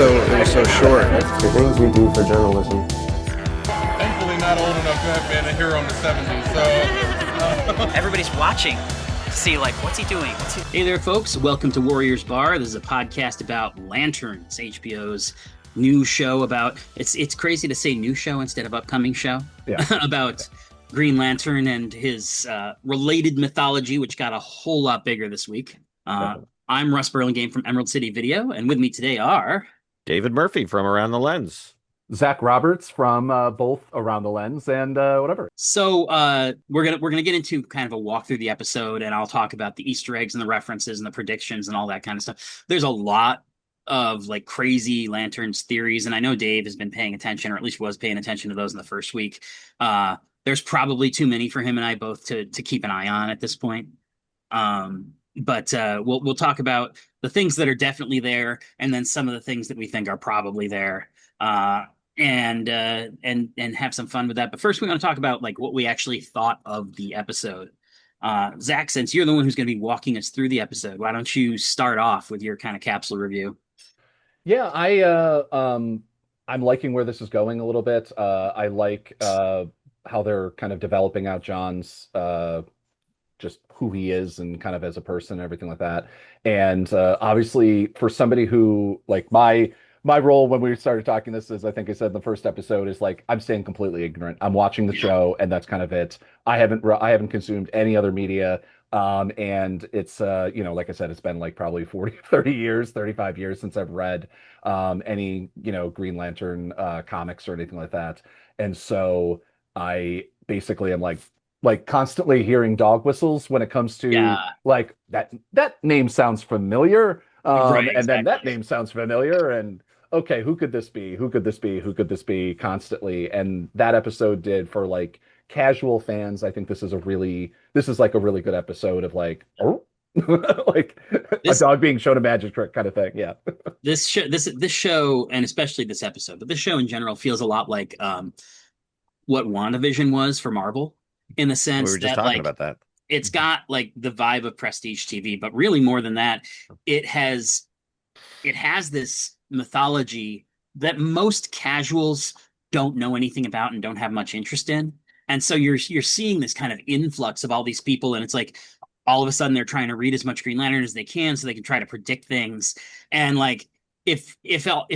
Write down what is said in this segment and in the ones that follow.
so short. The things we do for journalism. Thankfully not old enough to have been a hero in the 70s, so... Everybody's watching to see, like, what's he doing? Hey there, folks. Welcome to Warriors Bar. This is a podcast about Lanterns, HBO's new show about... It's crazy to say new show instead of upcoming show. Yeah. About Green Lantern and his related mythology, which got a whole lot bigger this week. I'm Russ Burlingame from Emerald City Video, and with me today are... David Murphy from Around the Lens. Zach Roberts from both Around the Lens and whatever. So we're gonna get into kind of a walk through the episode, and I'll talk about the Easter eggs and the references and the predictions and all that kind of stuff. There's a lot of like crazy Lanterns theories, and I know Dave has been paying attention, or at least was paying attention to those in the first week. There's probably too many for him and I both to keep an eye on at this point. But we'll talk about the things that are definitely there, and then some of the things that we think are probably there, and have some fun with that. But first, we want to talk about like what we actually thought of the episode. Zach, since you're the one who's going to be walking us through the episode, why don't you start off with your kind of capsule review? Yeah, I'm liking where this is going a little bit. I like how they're kind of developing out John's just who he is and kind of as a person and everything like that. And obviously for somebody who like my role when we started talking this is, I think I said in the first episode, is like I'm staying completely ignorant. I'm watching the show and that's kind of it. I haven't consumed any other media. And it's like I said, it's been like probably 30 years, 35 years since I've read any, Green Lantern comics or anything like that. And so I basically am like constantly hearing dog whistles when it comes to like that name sounds familiar. Right, and then that name sounds familiar, and okay, who could this be? Who could this be? Who could this be? Constantly. And that episode did for like casual fans. I think this is like a really good episode of like, oh, like a dog being shown a magic trick kind of thing. Yeah. This show, and especially this episode, but this show in general feels a lot like what WandaVision was for Marvel, in the sense We were just that talking like about that. it's got like the vibe of prestige TV, but really more than that, it has this mythology that most casuals don't know anything about and don't have much interest in. And so you're seeing this kind of influx of all these people, and it's like all of a sudden they're trying to read as much Green Lantern as they can so they can try to predict things. And like if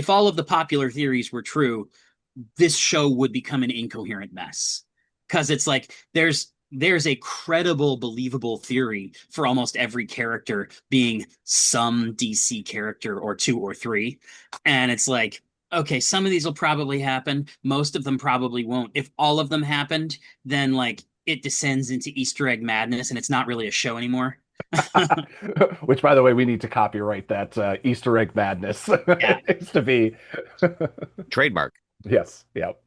all of the popular theories were true, this show would become an incoherent mess. Because it's like there's a credible, believable theory for almost every character being some DC character or two or three. And it's like, okay, some of these will probably happen. Most of them probably won't. If all of them happened, then like it descends into Easter egg madness and it's not really a show anymore. Which, by the way, we need to copyright that Easter egg madness. Yeah. It's to be Trademark. Yes. Yep.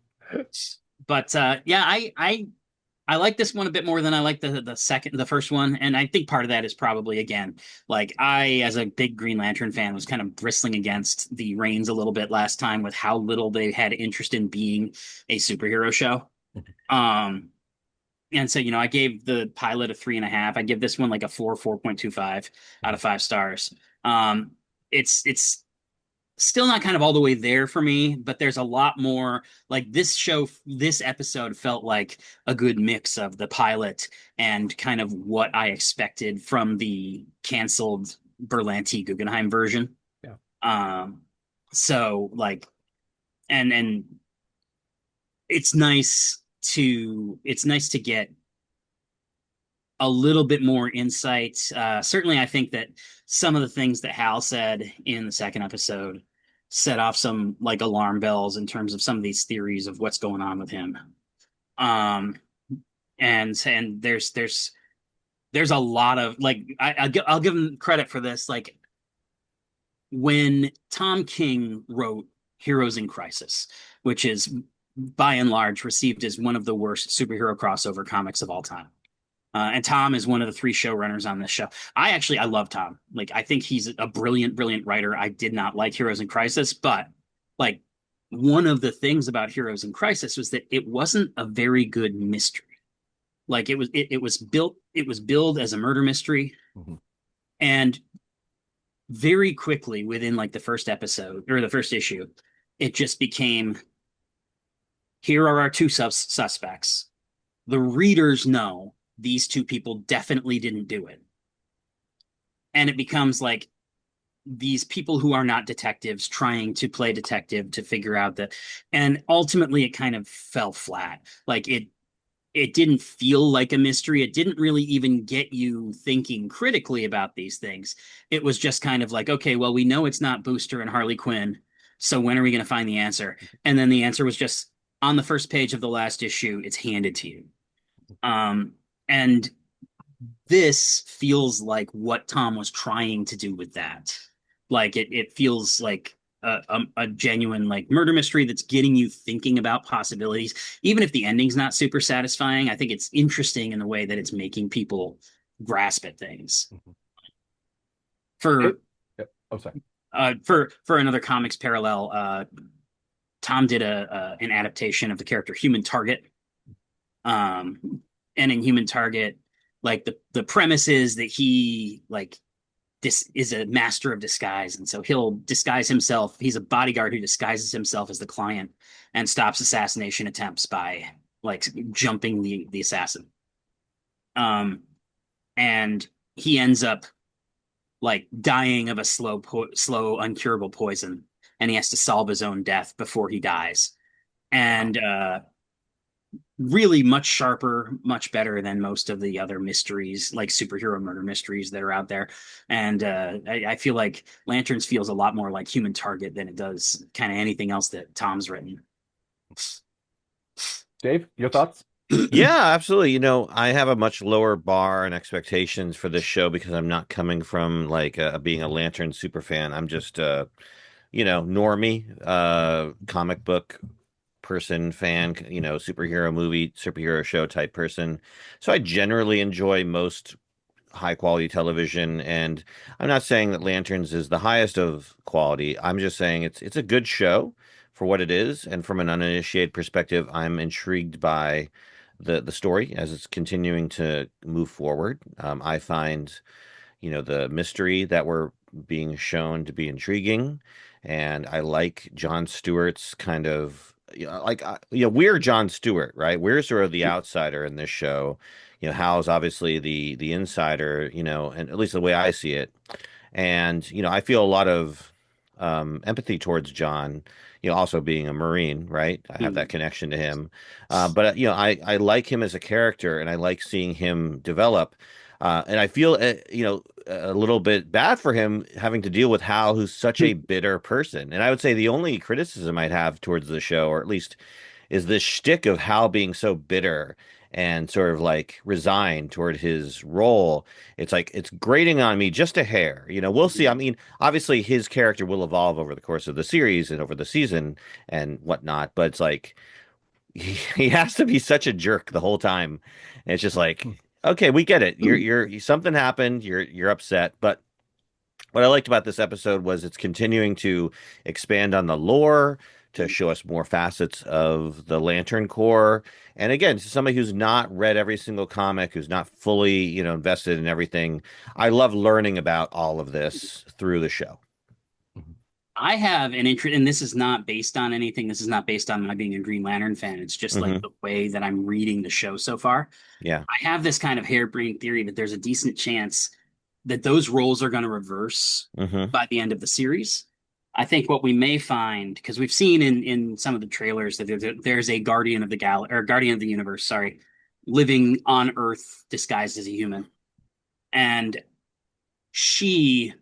But I like this one a bit more than I like the first one, and I think part of that is probably, again, like I, as a big Green Lantern fan, was kind of bristling against the reins a little bit last time with how little they had interest in being a superhero show. And so, I gave the pilot a 3.5. I give this one like a 4.25 out of 5 stars. It's still not kind of all the way there for me, but there's a lot more. Like this episode felt like a good mix of the pilot and kind of what I expected from the canceled Berlanti Guggenheim version. Yeah. So like, and it's nice to get a little bit more insight. Certainly I think that some of the things that Hal said in the second episode set off some like alarm bells in terms of some of these theories of what's going on with him. And there's a lot of like, I'll give him credit for this. Like when Tom King wrote Heroes in Crisis, which is by and large received as one of the worst superhero crossover comics of all time. And Tom is one of the 3 showrunners on this show. I love Tom. Like, I think he's a brilliant, brilliant writer. I did not like Heroes in Crisis, but like one of the things about Heroes in Crisis was that it wasn't a very good mystery. Like it was billed as a murder mystery. Mm-hmm. And very quickly within like the first episode or the first issue, it just became, here are our two suspects. The readers know these two people definitely didn't do it. And it becomes like these people who are not detectives trying to play detective to figure out that, and ultimately it kind of fell flat. Like it didn't feel like a mystery. It didn't really even get you thinking critically about these things. It was just kind of like, okay, well, we know it's not Booster and Harley Quinn, so when are we going to find the answer? And then the answer was just on the first page of the last issue. It's handed to you. And this feels like what Tom was trying to do with that. Like it feels like a genuine like murder mystery that's getting you thinking about possibilities. Even if the ending's not super satisfying, I think it's interesting in the way that it's making people grasp at things. For for another comics parallel, Tom did an adaptation of the character Human Target. And in Human Target, like the premise is that he like this is a master of disguise, and so he'll disguise himself. He's a bodyguard who disguises himself as the client and stops assassination attempts by like jumping the assassin. And he ends up like dying of a slow, uncurable poison, and he has to solve his own death before he dies. And really much sharper, much better than most of the other mysteries, like superhero murder mysteries that are out there. And I feel like Lanterns feels a lot more like Human Target than it does kind of anything else that Tom's written. Dave, your thoughts? Yeah, absolutely. I have a much lower bar and expectations for this show because I'm not coming from like being a Lantern super fan. I'm just normie, comic book person, fan, superhero show type person. So I generally enjoy most high quality television, and I'm not saying that Lanterns is the highest of quality. I'm just saying it's a good show for what it is, and from an uninitiated perspective, I'm intrigued by the story as it's continuing to move forward. I find the mystery that we're being shown to be intriguing, and I like Jon Stewart's kind of we're Jon Stewart, right? We're sort of the outsider in this show. Hal's obviously the insider, and at least the way I see it. And I feel a lot of empathy towards Jon, also being a Marine, right? I have that connection to him. But I like him as a character, and I like seeing him develop. And I feel, a little bit bad for him having to deal with Hal, who's such a bitter person. And I would say the only criticism I'd have towards the show, or at least is this shtick of Hal being so bitter and sort of like resigned toward his role. It's like, it's grating on me just a hair. We'll see. I mean, obviously his character will evolve over the course of the series and over the season and whatnot, but it's like, he has to be such a jerk the whole time. And it's just like, okay, we get it. You're something happened. You're upset. But what I liked about this episode was it's continuing to expand on the lore, to show us more facets of the Lantern Corps. And again, to somebody who's not read every single comic, who's not fully, invested in everything, I love learning about all of this through the show. I have an interest, and this is not based on anything. This is not based on my being a Green Lantern fan. It's just like the way that I'm reading the show so far. Yeah. I have this kind of harebrained theory that there's a decent chance that those roles are going to reverse by the end of the series. I think what we may find, because we've seen in some of the trailers that there's a Guardian of the Guardian of the Universe, living on Earth disguised as a human. And she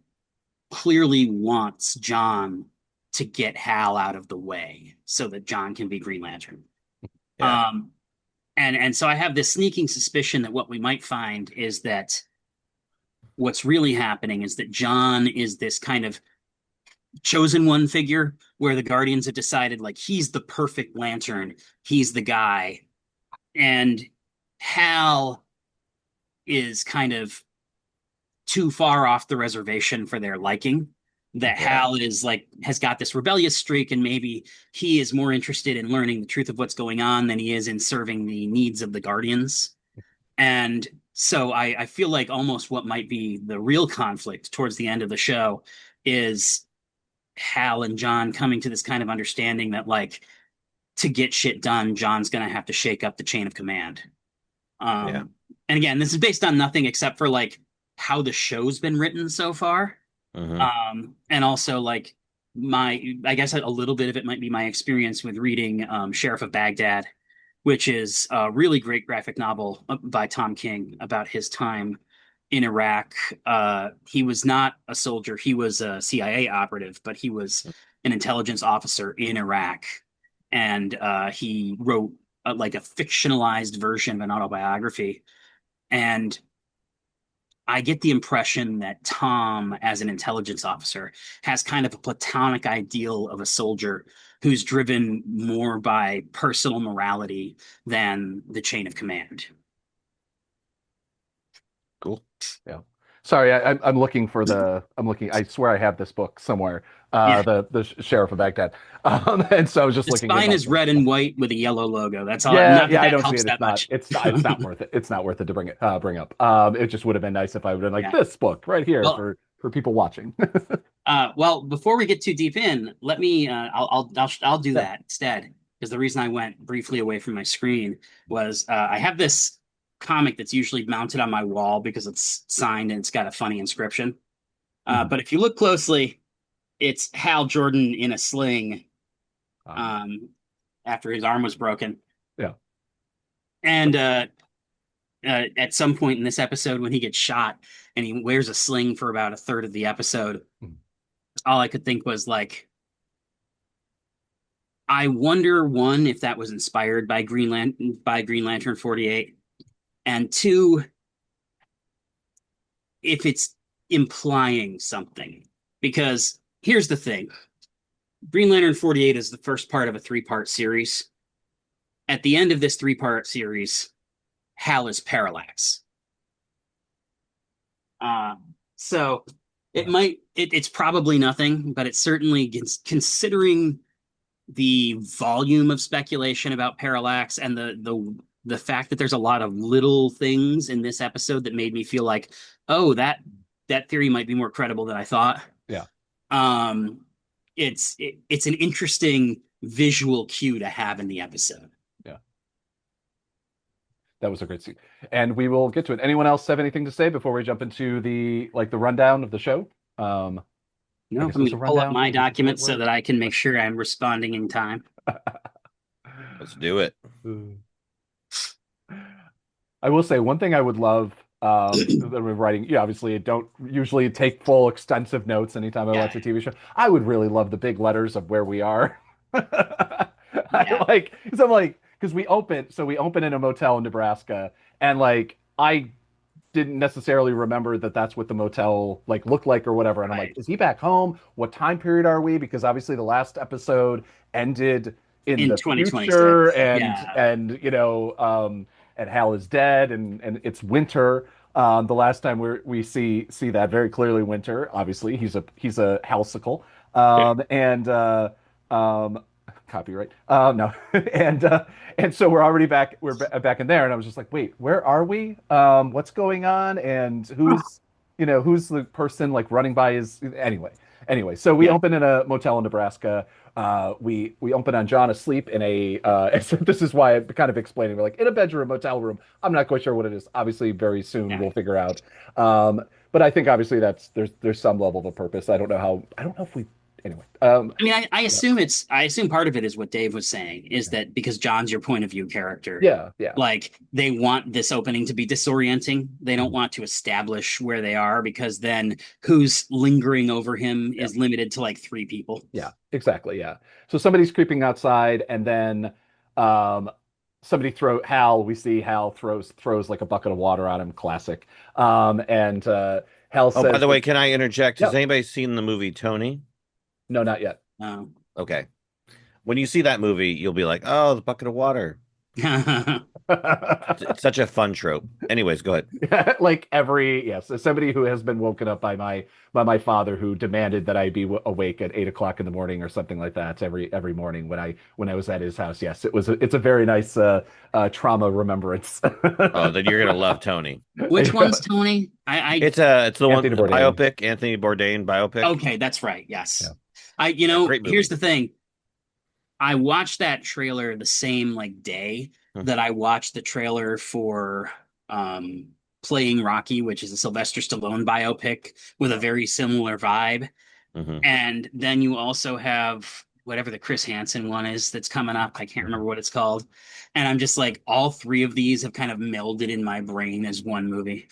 clearly wants John to get Hal out of the way so that John can be Green Lantern. Yeah. And so I have this sneaking suspicion that what we might find is that what's really happening is that John is this kind of chosen one figure where the Guardians have decided like he's the perfect Lantern, he's the guy, and Hal is kind of too far off the reservation for their liking. That Hal is like has got this rebellious streak, and maybe he is more interested in learning the truth of what's going on than he is in serving the needs of the Guardians. And So I feel like almost what might be the real conflict towards the end of the show is Hal and John coming to this kind of understanding that, like, to get shit done, John's going to have to shake up the chain of command. Yeah. And again, this is based on nothing except for like how the show's been written so far. And also like I guess a little bit of it might be my experience with reading Sheriff of Baghdad, which is a really great graphic novel by Tom King about his time in Iraq. He was not a soldier, he was a CIA operative, but he was an intelligence officer in Iraq. And he wrote like a fictionalized version of an autobiography. And I get the impression that Tom, as an intelligence officer, has kind of a platonic ideal of a soldier who's driven more by personal morality than the chain of command. Cool. Yeah. Sorry, I'm looking for the. I'm looking. I swear I have this book somewhere. Yeah. The Sheriff of Baghdad. And so I was just The looking. spine is red and white with a yellow logo. That's all. Yeah, Not that yeah. I that don't see helps it. that much. It's not worth it. It's not worth it to bring up. It just would have been nice if I would have been like Yeah. this book right here Well, for people watching. Well, before we get too deep in, let me. I'll do Yeah. that instead, because the reason I went briefly away from my screen was I have this comic that's usually mounted on my wall because it's signed and it's got a funny inscription. Mhm. But if you look closely, it's Hal Jordan in a sling after his arm was broken. Yeah. And at some point in this episode, when he gets shot and he wears a sling for about a third of the episode, all I could think was like, I wonder, one, if that was inspired by Green Lantern 48, and two, if it's implying something. Because here's the thing. Green Lantern 48 is the first part of a 3-part series. At the end of this 3-part series, Hal is Parallax. So it's probably nothing, but it's certainly, considering the volume of speculation about Parallax and the fact that there's a lot of little things in this episode that made me feel like, oh, that theory might be more credible than I thought. Yeah. It's an interesting visual cue to have in the episode. Yeah. That was a great scene. And we will get to it. Anyone else have anything to say before we jump into the rundown of the show? No, I'm going to pull up my document so that I can make sure I'm responding in time. Let's do it. I will say one thing I would love that we're writing. You obviously don't usually take full extensive notes anytime I watch a TV show. I would really love the big letters of where we are. Because we open in a motel in Nebraska, and like I didn't necessarily remember that that's what the motel like looked like or whatever. And I'm like, is he back home? What time period are we? Because obviously the last episode ended in the future, and you know, and Hal is dead, and it's winter. The last time we see that very clearly, winter. Obviously, he's a Halsicle, copyright. No, and so we're already back. We're back in there, and I was just like, wait, where are we? What's going on? And who's the person like running by his anyway. So we open in a motel in Nebraska. We open on John asleep in a. This is why I'm kind of explaining. We're like in a bedroom, motel room. I'm not quite sure what it is. Obviously, very soon we'll figure out. But I think obviously there's some level of a purpose. I don't know if we. Anyway, I mean, I assume part of it is what Dave was saying, is that because John's your point of view character. Yeah. Like they want this opening to be disorienting. They don't want to establish where they are, because then who's lingering over him is limited to like 3 people. Yeah, exactly. Yeah. So somebody's creeping outside, and then somebody we see Hal throws like a bucket of water on him. Classic. And Hal says, by the way, can I interject? Has anybody seen the movie Tony? No, not yet. No. Okay. When you see that movie, you'll be like, oh, the bucket of water. It's such a fun trope. Anyways, go ahead. Like yes, as somebody who has been woken up by my father, who demanded that I be awake at 8 o'clock in the morning or something like that every morning when I was at his house. Yes, it's a very nice trauma remembrance. Oh, then you're gonna love Tony. Which one's Tony? It's the one, Anthony the Bourdain. biopic, Anthony Bourdain biopic. Okay, that's right. Yes. Yeah. Great movie. Here's the thing. I watched that trailer the same like day that I watched the trailer for Playing Rocky, which is a Sylvester Stallone biopic with a very similar vibe. Mhm. And then you also have whatever the Chris Hansen one is that's coming up. I can't remember what it's called. And I'm just like, all three of these have kind of melded in my brain as one movie.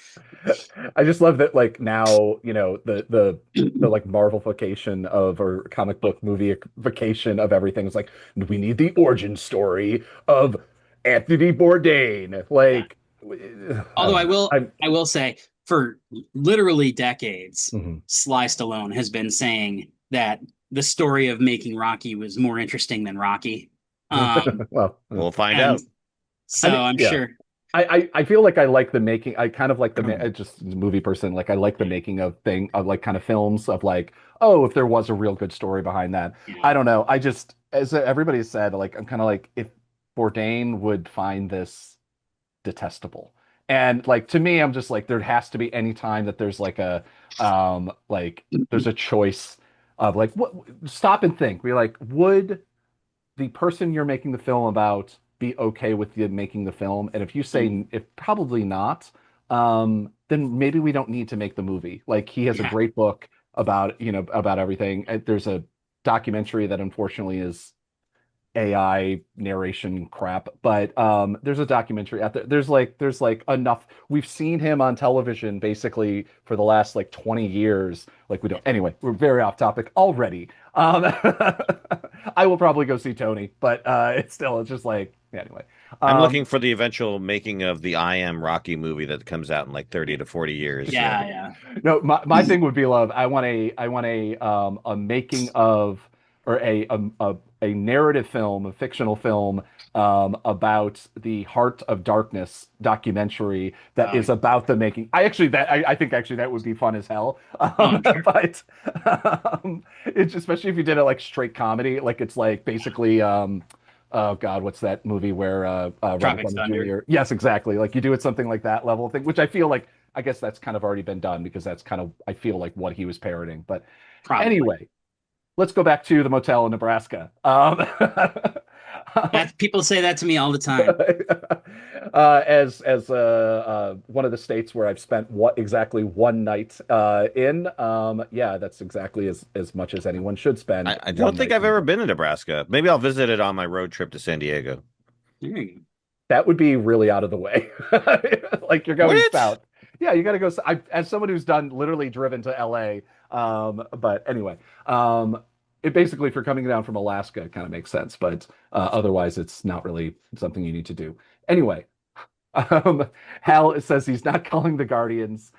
I just love that, like, now, the like Marvelification of, or comic book movie-ification of everything is like, we need the origin story of Anthony Bourdain. Like, Although I'm- I will say, for literally decades, Mhm. Sly Stallone has been saying that the story of making Rocky was more interesting than Rocky. Well, We'll find and out. so I'm yeah. sure. I feel like I like the making. I kind of like just as a movie person. Like, I like the making of like kind of films of like, oh, if there was a real good story behind that. Yeah. I don't know. I just, as everybody said, like, I'm kind of like, if Bourdain would find this detestable. And like, to me, I'm just like, there has to be any time that there's like there's a choice of like, what, stop and think. Be like, would the person you're making the film about be okay with you making the film? And if you say if probably not, then maybe we don't need to make the movie. Like, he has a great book about about everything. There's a documentary that unfortunately is AI narration crap, but there's a documentary out there. There's like enough. We've seen him on television basically for the last like 20 years. Like, we don't. Anyway, we're very off topic already. I will probably go see Tony, but it's just like, anyway. I'm looking for the eventual making of the I Am Rocky movie that comes out in like 30 to 40 years. Yeah. No, my thing would be, love. I want a making of, or a narrative film, a fictional film about the Heart of Darkness documentary that is about the making. I think that would be fun as hell. But it's, especially if you did it like straight comedy, like it's like basically oh God, what's that movie where Robert Tropic Downey Thunder. Jr. Yes, exactly. Like, you do it something like that level thing, which I feel like, I guess that's kind of already been done, because that's kind of, I feel like, what he was parroting. But Probably. anyway, let's go back to the motel in Nebraska. People say that to me all the time. As one of the states where I've spent exactly one night in, yeah, that's exactly as much as anyone should spend. I don't think I've ever been to Nebraska. Maybe I'll visit it on my road trip to San Diego. There you go. That would be really out of the way. Like, you're going What? south. Yeah, you got to go. As someone who's literally driven to LA. But anyway, it basically, if you're coming down from Alaska, it kind of makes sense. But otherwise, it's not really something you need to do. Anyway, Hal says he's not calling the Guardians.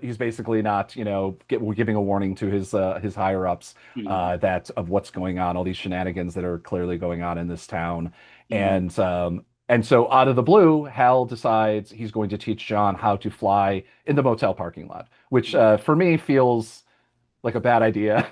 He's basically not, giving a warning to his higher ups that of what's going on, all these shenanigans that are clearly going on in this town, and so out of the blue, Hal decides he's going to teach John how to fly in the motel parking lot, which for me feels like a bad idea.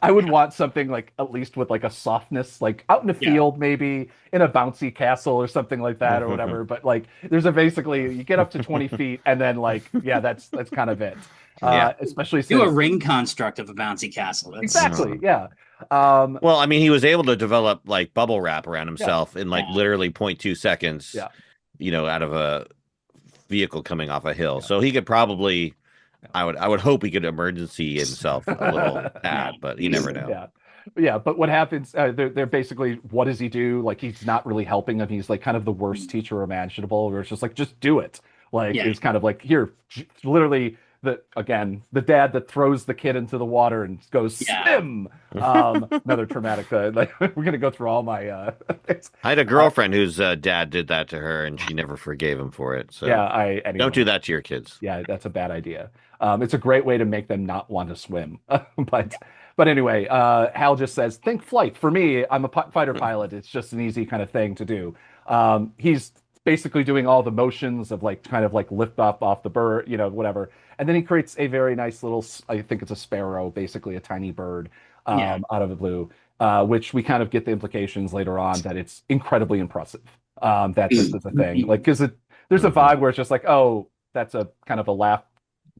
I would want something like, at least with like a softness, like out in the field, maybe in a bouncy castle or something like that, or whatever. But like, there's basically, you get up to 20 feet and then like, yeah, that's kind of it. Especially since, Do a ring construct of a bouncy castle. That's, exactly, yeah. Well, I mean, he was able to develop like bubble wrap around himself in like literally 0.2 seconds, out of a vehicle coming off a hill. So he could probably, I would hope he could emergency himself a little bad, but you never know. Yeah, but what happens, they're basically, what does he do? Like, he's not really helping him. He's like kind of the worst teacher imaginable, where it's just like, just do it. Like, it's kind of like, here, literally, the dad that throws the kid into the water and goes, swim. Another traumatic, like, we're going to go through all my... I had a girlfriend whose dad did that to her, and she never forgave him for it. So anyway, don't do that to your kids. Yeah, that's a bad idea. It's a great way to make them not want to swim. But anyway, Hal just says, think flight. For me, I'm a fighter pilot. It's just an easy kind of thing to do. He's basically doing all the motions of like kind of like lift up off the bird, whatever. And then he creates a very nice little, I think it's a sparrow, basically a tiny bird Yeah. out of the blue, which we kind of get the implications later on that it's incredibly impressive that this is a thing. Like, because there's a vibe where it's just like, oh, that's a kind of a laugh,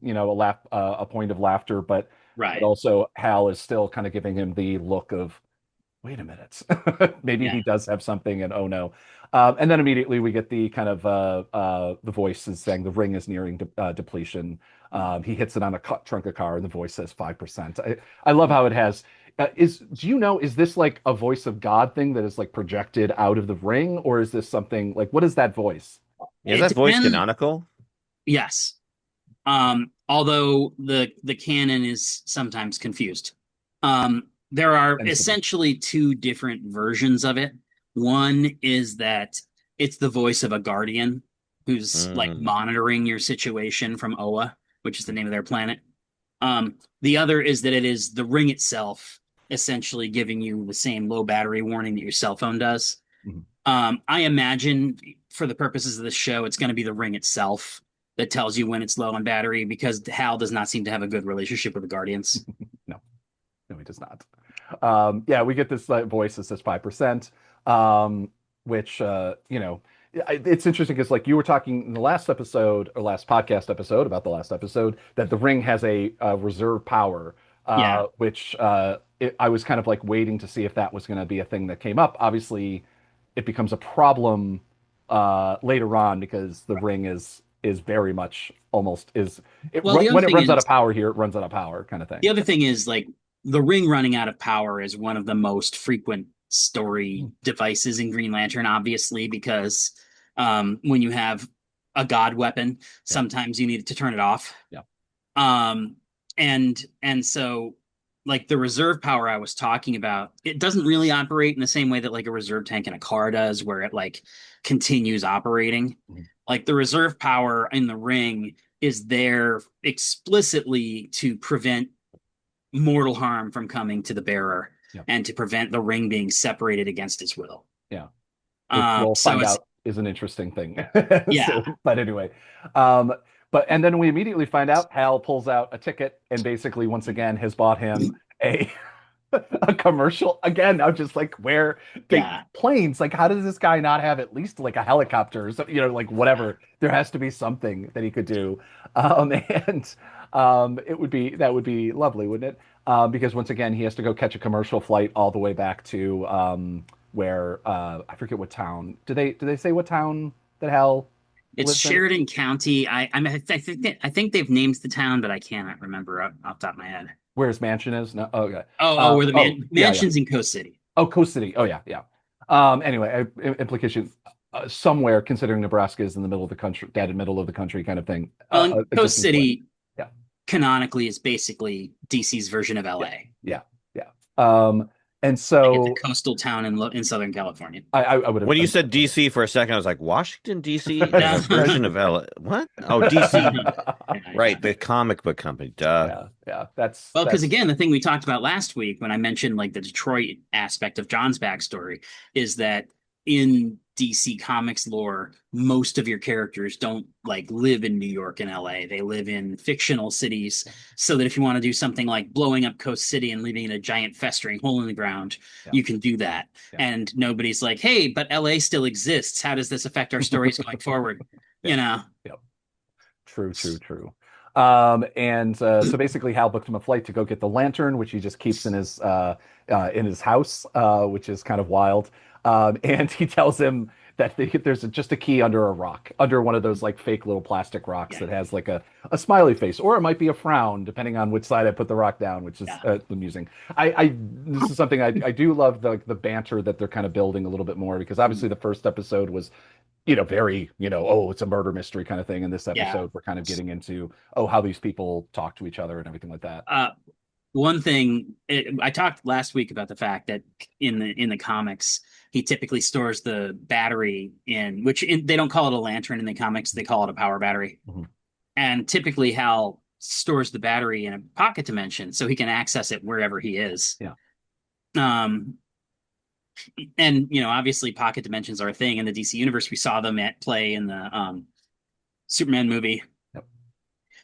a point of laughter, but Right. also Hal is still kind of giving him the look of, wait a minute, maybe he does have something, and oh no. And then immediately we get the kind of the voice is saying the ring is nearing depletion. He hits it on a trunk of car, and the voice says 5%. I love how it has. Do you know, is this like a voice of God thing that is like projected out of the ring, or is this something like, what is that voice? Is that voice canonical? Yes. Although the canon is sometimes confused. There are essentially two different versions of it. One is that it's the voice of a guardian who's like monitoring your situation from Oa, which is the name of their planet. The other is that it is the ring itself, essentially giving you the same low battery warning that your cell phone does. Mm-hmm. I imagine for the purposes of this show, it's going to be the ring itself that tells you when it's low on battery, because Hal does not seem to have a good relationship with the Guardians. No, he does not. We get this voice that says 5%, which, it's interesting because like you were talking in the last episode or last podcast episode about the last episode that the ring has a reserve power, which I was kind of like waiting to see if that was going to be a thing that came up. Obviously, it becomes a problem later on because the ring is very much almost when it runs out of power here, it runs out of power kind of thing. The other thing is like the ring running out of power is one of the most frequent story devices in Green Lantern, obviously, because when you have a god weapon, sometimes you need to turn it off. Yeah. And so like the reserve power I was talking about, it doesn't really operate in the same way that like a reserve tank in a car does, where it like continues operating. Mm-hmm. Like the reserve power in the ring is there explicitly to prevent mortal harm from coming to the bearer and to prevent the ring being separated against its will. Yeah. Which we'll find out is an interesting thing. Yeah. But anyway, and then we immediately find out Hal pulls out a ticket and basically once again has bought him a commercial. Again, I'm just like, where planes, like how does this guy not have at least like a helicopter or something, like whatever. There has to be something that he could do. That would be lovely, wouldn't it? Because once again, he has to go catch a commercial flight all the way back to where I forget what town. Do they say what town that Hal? It's Sheridan County. I think they've named the town, but I cannot remember off the top of my head. Where his mansion is? No, okay. Where the mansion's in Coast City. Oh, Coast City. Oh, yeah. Anyway, implication somewhere, considering Nebraska is in the middle of the country, dead in the middle of the country, kind of thing. Coast City, canonically, is basically DC's version of LA. Yeah. And so it's a coastal town in Southern California. I would have. When you said DC for a second, I was like, Washington DC, a version of LA. What? Oh, DC. Right, the comic book company. Duh. Yeah. Because again, the thing we talked about last week when I mentioned like the Detroit aspect of John's backstory is that in DC Comics lore, most of your characters don't like live in New York and LA. They live in fictional cities, so that if you want to do something like blowing up Coast City and leaving a giant festering hole in the ground, you can do that. And nobody's like, hey, but LA still exists. How does this affect our stories going forward? Yep. True. So basically Hal booked him a flight to go get the lantern, which he just keeps in his house, which is kind of wild. And he tells him that there's just a key under a rock, under one of those like fake little plastic rocks that has like a smiley face, or it might be a frown, depending on which side I put the rock down, which is amusing. This is something I do love, the banter that they're kind of building a little bit more, because obviously the first episode was, very, it's a murder mystery kind of thing. In this episode, we're kind of getting into, how these people talk to each other and everything like that. One thing I talked last week about the fact that in the comics, he typically stores the battery they don't call it a lantern in the comics, they call it a power battery. Mm-hmm. And typically Hal stores the battery in a pocket dimension so he can access it wherever he is. Yeah. and obviously pocket dimensions are a thing in the DC universe. We saw them at play in the Superman movie. Yep.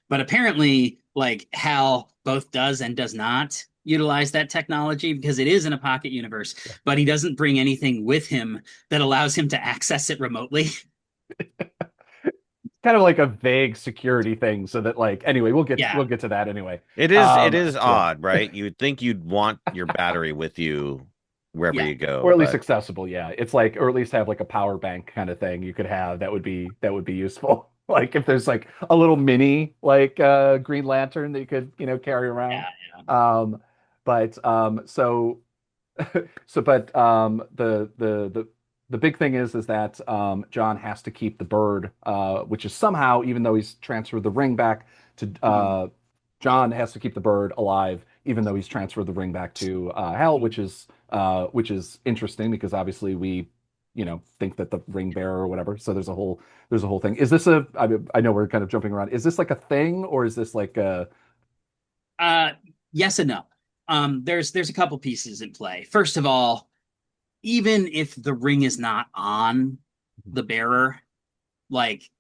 But apparently, like, Hal both does and does not utilize that technology because it is in a pocket universe, but he doesn't bring anything with him that allows him to access it remotely. Kind of like a vague security thing, so that like anyway, we'll get to that anyway. It is odd, right? You'd think you'd want your battery with you wherever you go, or at least accessible. Yeah, it's like, or at least have like a power bank kind of thing you could have that would be useful. Like if there's like a little mini like Green Lantern that you could carry around. So but the big thing is that John has to keep the bird, which is somehow, even though he's transferred the ring back to John has to keep the bird alive, even though he's transferred the ring back to Hal, which is interesting because obviously we think that the ring bearer or whatever. So there's a whole thing. Is this I know we're kind of jumping around. Is this like a thing, or is this like a yes and no. There's a couple pieces in play. First of all, even if the ring is not on the bearer, like,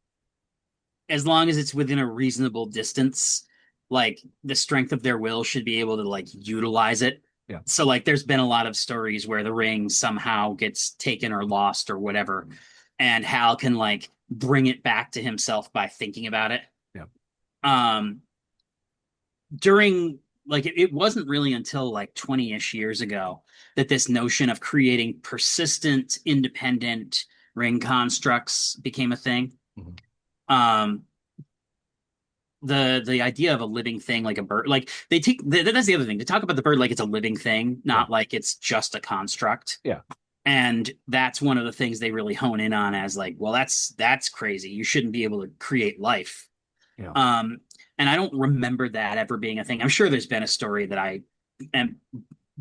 as long as it's within a reasonable distance, like, the strength of their will should be able to like utilize it. Yeah. So like there's been a lot of stories where the ring somehow gets taken or lost or whatever, and Hal can like bring it back to himself by thinking about it. Yeah. During like it wasn't really until like 20-ish years ago that this notion of creating persistent, independent ring constructs became a thing. Mm-hmm. The idea of a living thing like a bird, like that's the other thing. They talk about the bird like it's a living thing, not like it's just a construct. Yeah. And that's one of the things they really hone in on as like, well, that's crazy. You shouldn't be able to create life. Yeah. And I don't remember that ever being a thing. I'm sure there's been a story that I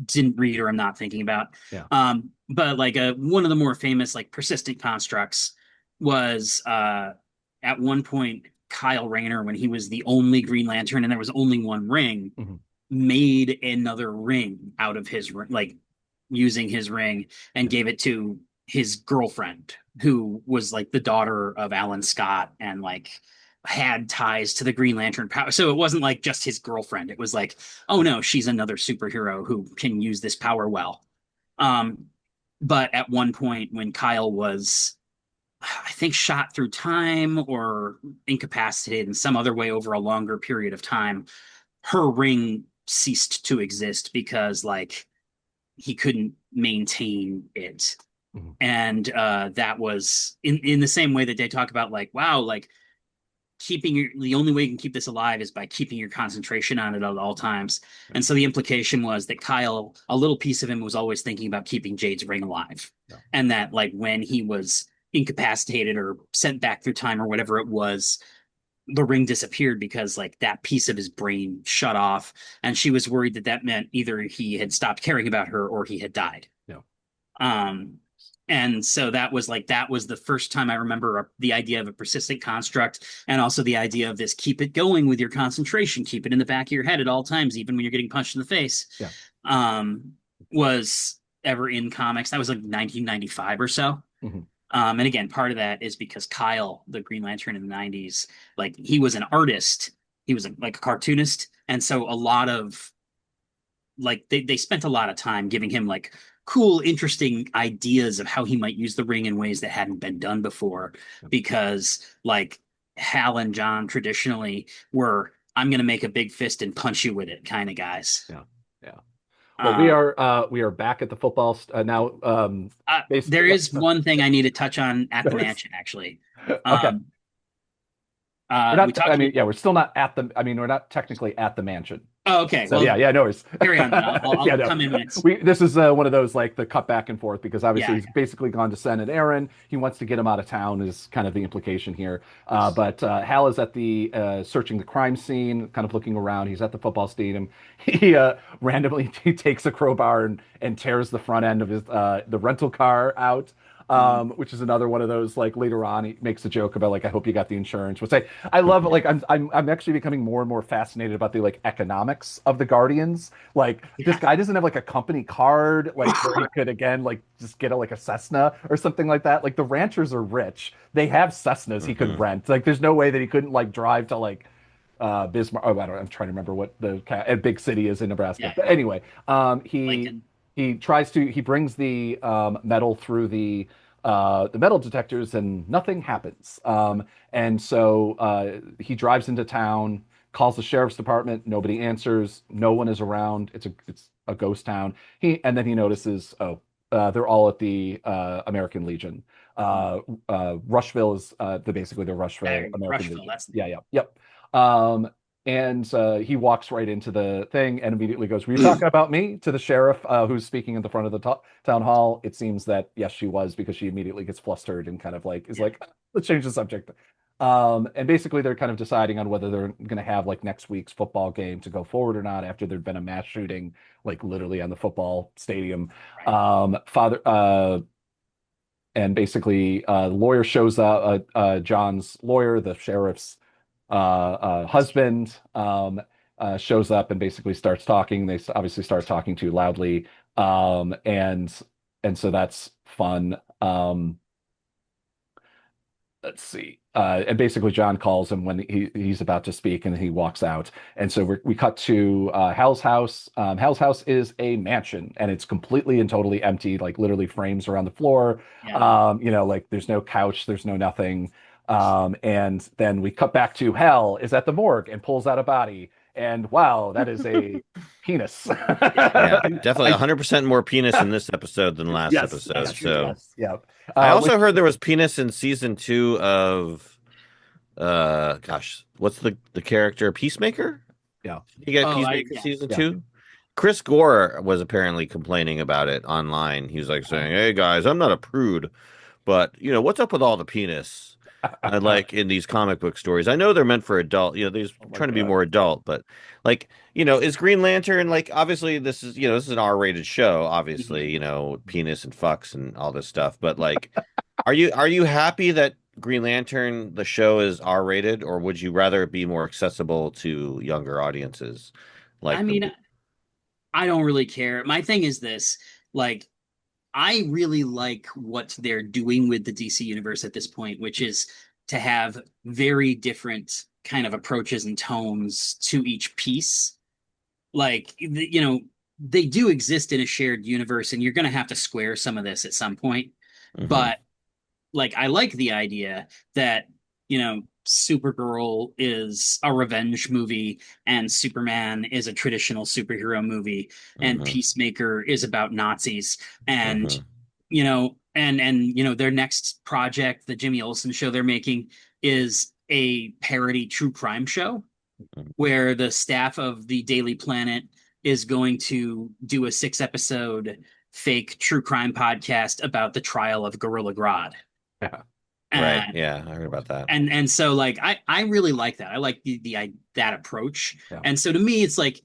didn't read or I'm not thinking about. Yeah. But like one of the more famous like persistent constructs was at one point Kyle Rayner, when he was the only Green Lantern and there was only one ring, made another ring out of his like using his ring and gave it to his girlfriend, who was like the daughter of Alan Scott and like had ties to the Green Lantern power. So it wasn't like just his girlfriend. It was like, oh no, she's another superhero who can use this power well. But at one point when Kyle was, I think, shot through time or incapacitated in some other way over a longer period of time, her ring ceased to exist because like he couldn't maintain it. Mm-hmm. And that was in the same way that they talk about like, wow, like the only way you can keep this alive is by keeping your concentration on it at all times. Yeah. And so the implication was that Kyle, a little piece of him was always thinking about keeping Jade's ring alive. Yeah. And that like when he was incapacitated or sent back through time or whatever it was, the ring disappeared because like that piece of his brain shut off, and she was worried that meant either he had stopped caring about her or he had died. Yeah. And so that was the first time I remember the idea of a persistent construct, and also the idea of this keep it going with your concentration, keep it in the back of your head at all times, even when you're getting punched in the face. Yeah. Was ever in comics. That was like 1995 or so. Mm-hmm. And again, part of that is because Kyle, the Green Lantern in the 90s, like he was an artist. He was like a cartoonist. And so a lot of like, they spent a lot of time giving him like cool, interesting ideas of how he might use the ring in ways that hadn't been done before. Because like Hal and John traditionally were, I'm going to make a big fist and punch you with it kind of guys. Yeah. Yeah. Well, we are back at the football now. There is one thing I need to touch on at the mansion, actually. Okay. We're still not at the. I mean, we're not technically at the mansion. Oh, okay. So, no worries. Carry on. I'll come in when it's... This is one of those like the cut back and forth because obviously he's basically gone to send an errand. He wants to get him out of town is kind of the implication here. But Hal is at the searching the crime scene, kind of looking around. He's at the football stadium. He randomly takes a crowbar and tears the front end of his the rental car out. which is another one of those, like, later on he makes a joke about, like, I hope you got the insurance, which I love. Like, I'm actually becoming more and more fascinated about the, like, economics of the Guardians. Like, this guy doesn't have, like, a company card, like, where he could, again, like, just get like a Cessna or something like that. Like, the ranchers are rich, they have Cessnas he could rent. Like, there's no way that he couldn't, like, drive to, like, Bismarck. Oh, I don't. I'm trying to remember what the big city is in Nebraska. Yeah. But anyway, he Lincoln. he brings the metal through the metal detectors, and nothing happens. And so he drives into town, calls the sheriff's department. Nobody answers. No one is around. It's a ghost town. And then he notices, they're all at the American Legion. Rushville is basically the Rushville American Rushville, Legion. that's the Yeah, yep. And he walks right into the thing and immediately goes, "Were you talking about me?" to the sheriff, who's speaking at the front of the town hall. It seems that yes, she was, because she immediately gets flustered and kind of like is like, let's change the subject. And basically they're kind of deciding on whether they're going to have, like, next week's football game to go forward or not, after there'd been a mass shooting, like, literally on the football stadium. And basically the lawyer shows up, John's lawyer, the sheriff's husband, shows up and basically starts talking. They obviously start talking too loudly, and so that's fun. Let's see. And basically John calls him when he's about to speak, and he walks out. And so we cut to Hal's house. Hal's house is a mansion, and it's completely and totally empty, like literally frames around the floor. Yeah. Like, there's no couch, there's no nothing. And then we cut back to Hal is at the morgue and pulls out a body. And wow, that is a penis. Yeah, definitely 100% more penis in this episode than last Yes, episode. that's true, So yes, yeah. I also heard there was penis in season 2 of what's the character Peacemaker? Yeah. You get Peacemaker yeah. season 2? Chris Gore was apparently complaining about it online. He was like saying, "Hey guys, I'm not a prude, but what's up with all the penis?" Like in these comic book stories, I know they're meant for adult. They're trying to be more adult, but like, is Green Lantern, like, obviously this is an R-rated show, obviously, penis and fucks and all this stuff. But like, are you happy that Green Lantern the show is R-rated, or would you rather it be more accessible to younger audiences? Like, I mean, I don't really care. My thing is this, like, I really like what they're doing with the DC universe at this point, which is to have very different kind of approaches and tones to each piece. Like, they do exist in a shared universe, and you're going to have to square some of this at some point. But like, I like the idea that, Supergirl is a revenge movie, and Superman is a traditional superhero movie, and Peacemaker is about Nazis, and their next project, the Jimmy Olsen show they're making, is a parody true crime show where the staff of the Daily Planet is going to do a 6-episode fake true crime podcast about the trial of Gorilla Grodd. Yeah. Right. Yeah, I heard about that. And so, like, I really like that. I like that approach. Yeah. And so to me, it's like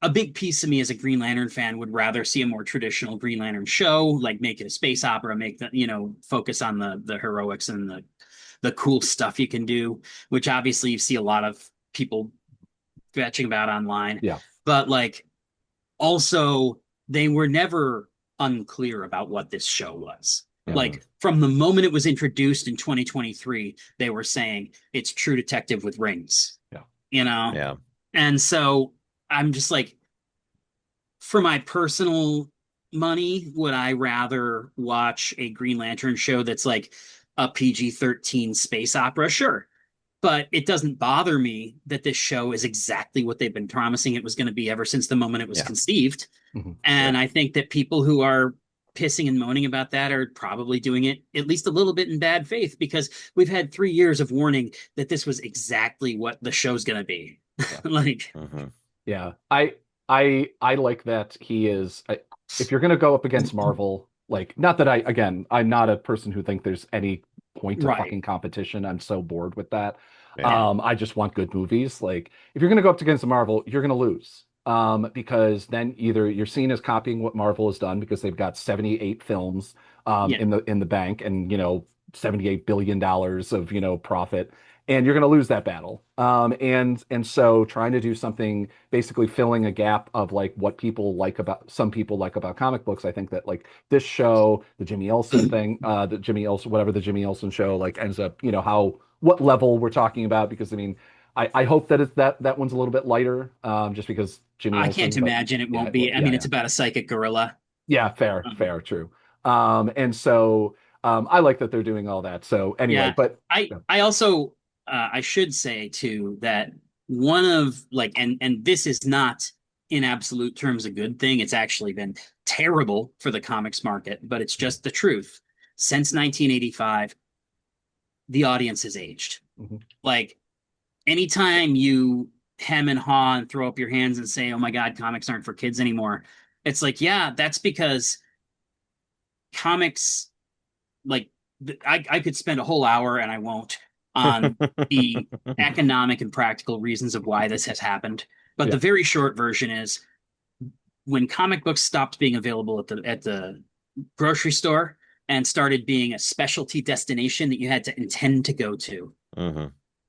a big piece of me as a Green Lantern fan would rather see a more traditional Green Lantern show, like make it a space opera, make the focus on the heroics and the cool stuff you can do, which obviously you see a lot of people fetching about online. Yeah. But like, also, they were never unclear about what this show was. Like, from the moment it was introduced in 2023, they were saying it's True Detective with rings. Yeah. Yeah. And so I'm just like, for my personal money, would I rather watch a Green Lantern show that's like a PG-13 space opera? Sure. But it doesn't bother me that this show is exactly what they've been promising it was going to be ever since the moment it was conceived. And I think that people who are pissing and moaning about that are probably doing it at least a little bit in bad faith, because we've had 3 years of warning that this was exactly what the show's going to be. Like, yeah, I like that he is. If you're going to go up against Marvel, like, not that I'm not a person who think there's any point to fucking competition. I'm so bored with that. I just want good movies. Like, if you're going to go up against Marvel, you're going to lose. Because then either you're seen as copying what Marvel has done, because they've got 78 films Yeah. in the bank, and $78 billion of profit, and you're going to lose that battle. And so trying to do something, basically filling a gap of like what some people like about comic books. I think that like this show, the Jimmy Olsen thing, the Jimmy Olsen, whatever the Jimmy Olsen show like ends up, what level we're talking about, because I mean, I hope that that one's a little bit lighter, just because Jimmy I Olsen, can't but imagine it yeah, won't be. I yeah, mean, yeah. it's about a psychic gorilla. Yeah, fair, true. And so I like that they're doing all that. So anyway, Yeah. but I yeah. I also I should say too that one of like and this is not in absolute terms a good thing. It's actually been terrible for the comics market, but it's just the truth. Since 1985, the audience has aged. Mhm. Like anytime you hem and haw and throw up your hands and say, "Oh my God, comics aren't for kids anymore," it's like, yeah, that's because comics like I could spend a whole hour and I won't on the economic and practical reasons of why this has happened. But the Yeah. very short version is when comic books stopped being available at the grocery store and started being a specialty destination that you had to intend to go to, Hmm.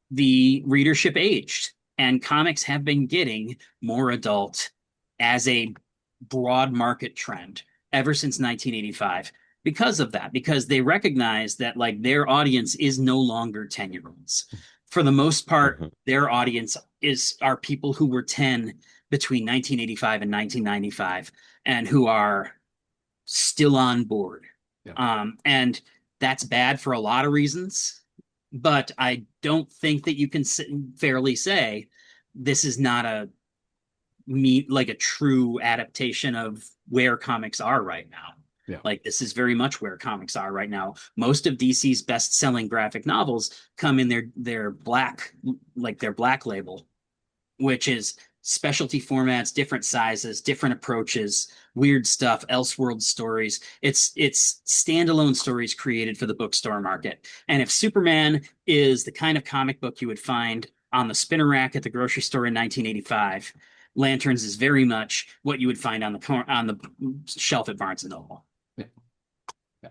the readership aged, and comics have been getting more adult as a broad market trend ever since 1985 because of that, because they recognize that like their audience is no longer 10-year-olds. For the most part, Hmm. their audience are people who were 10 between 1985 and 1995 and who are still on board. Yeah. And that's bad for a lot of reasons, but I don't think that you can fairly say this is not like a true adaptation of where comics are right now. Yeah. Like this is very much where comics are right now. Most of DC's best-selling graphic novels come in their black, like their black label, which is specialty formats, different sizes, different approaches, weird stuff, Elseworld stories. It's standalone stories created for the bookstore market. And if Superman is the kind of comic book you would find on the spinner rack at the grocery store in 1985, Lanterns is very much what you would find on the shelf at Barnes and Noble. Yeah. Yeah.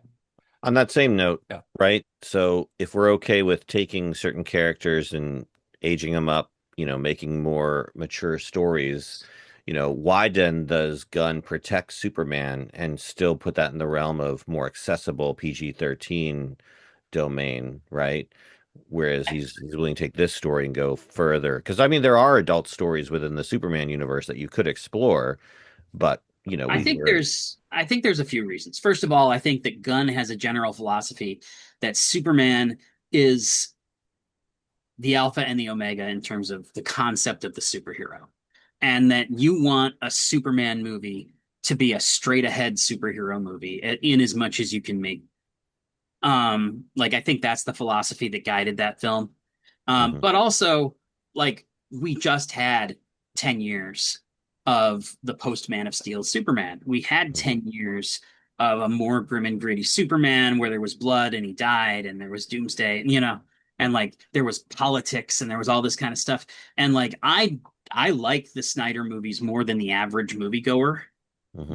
On that same note, Yeah. right? So if we're okay with taking certain characters and aging them up, making more mature stories, why then does Gunn protect Superman and still put that in the realm of more accessible PG-13 domain, right? Whereas he's willing to take this story and go further. Because I mean, there are adult stories within the Superman universe that you could explore, but I think there's a few reasons. First of all, I think that Gunn has a general philosophy that Superman is the alpha and the omega in terms of the concept of the superhero, and that you want a Superman movie to be a straight ahead superhero movie in as much as you can make. Like I think that's the philosophy that guided that film. But also like we just had 10 years of the post Man of Steel Superman. We had 10 years of a more grim and gritty Superman where there was blood and he died and there was Doomsday, and like there was politics and there was all this kind of stuff. And like I like the Snyder movies more than the average moviegoer,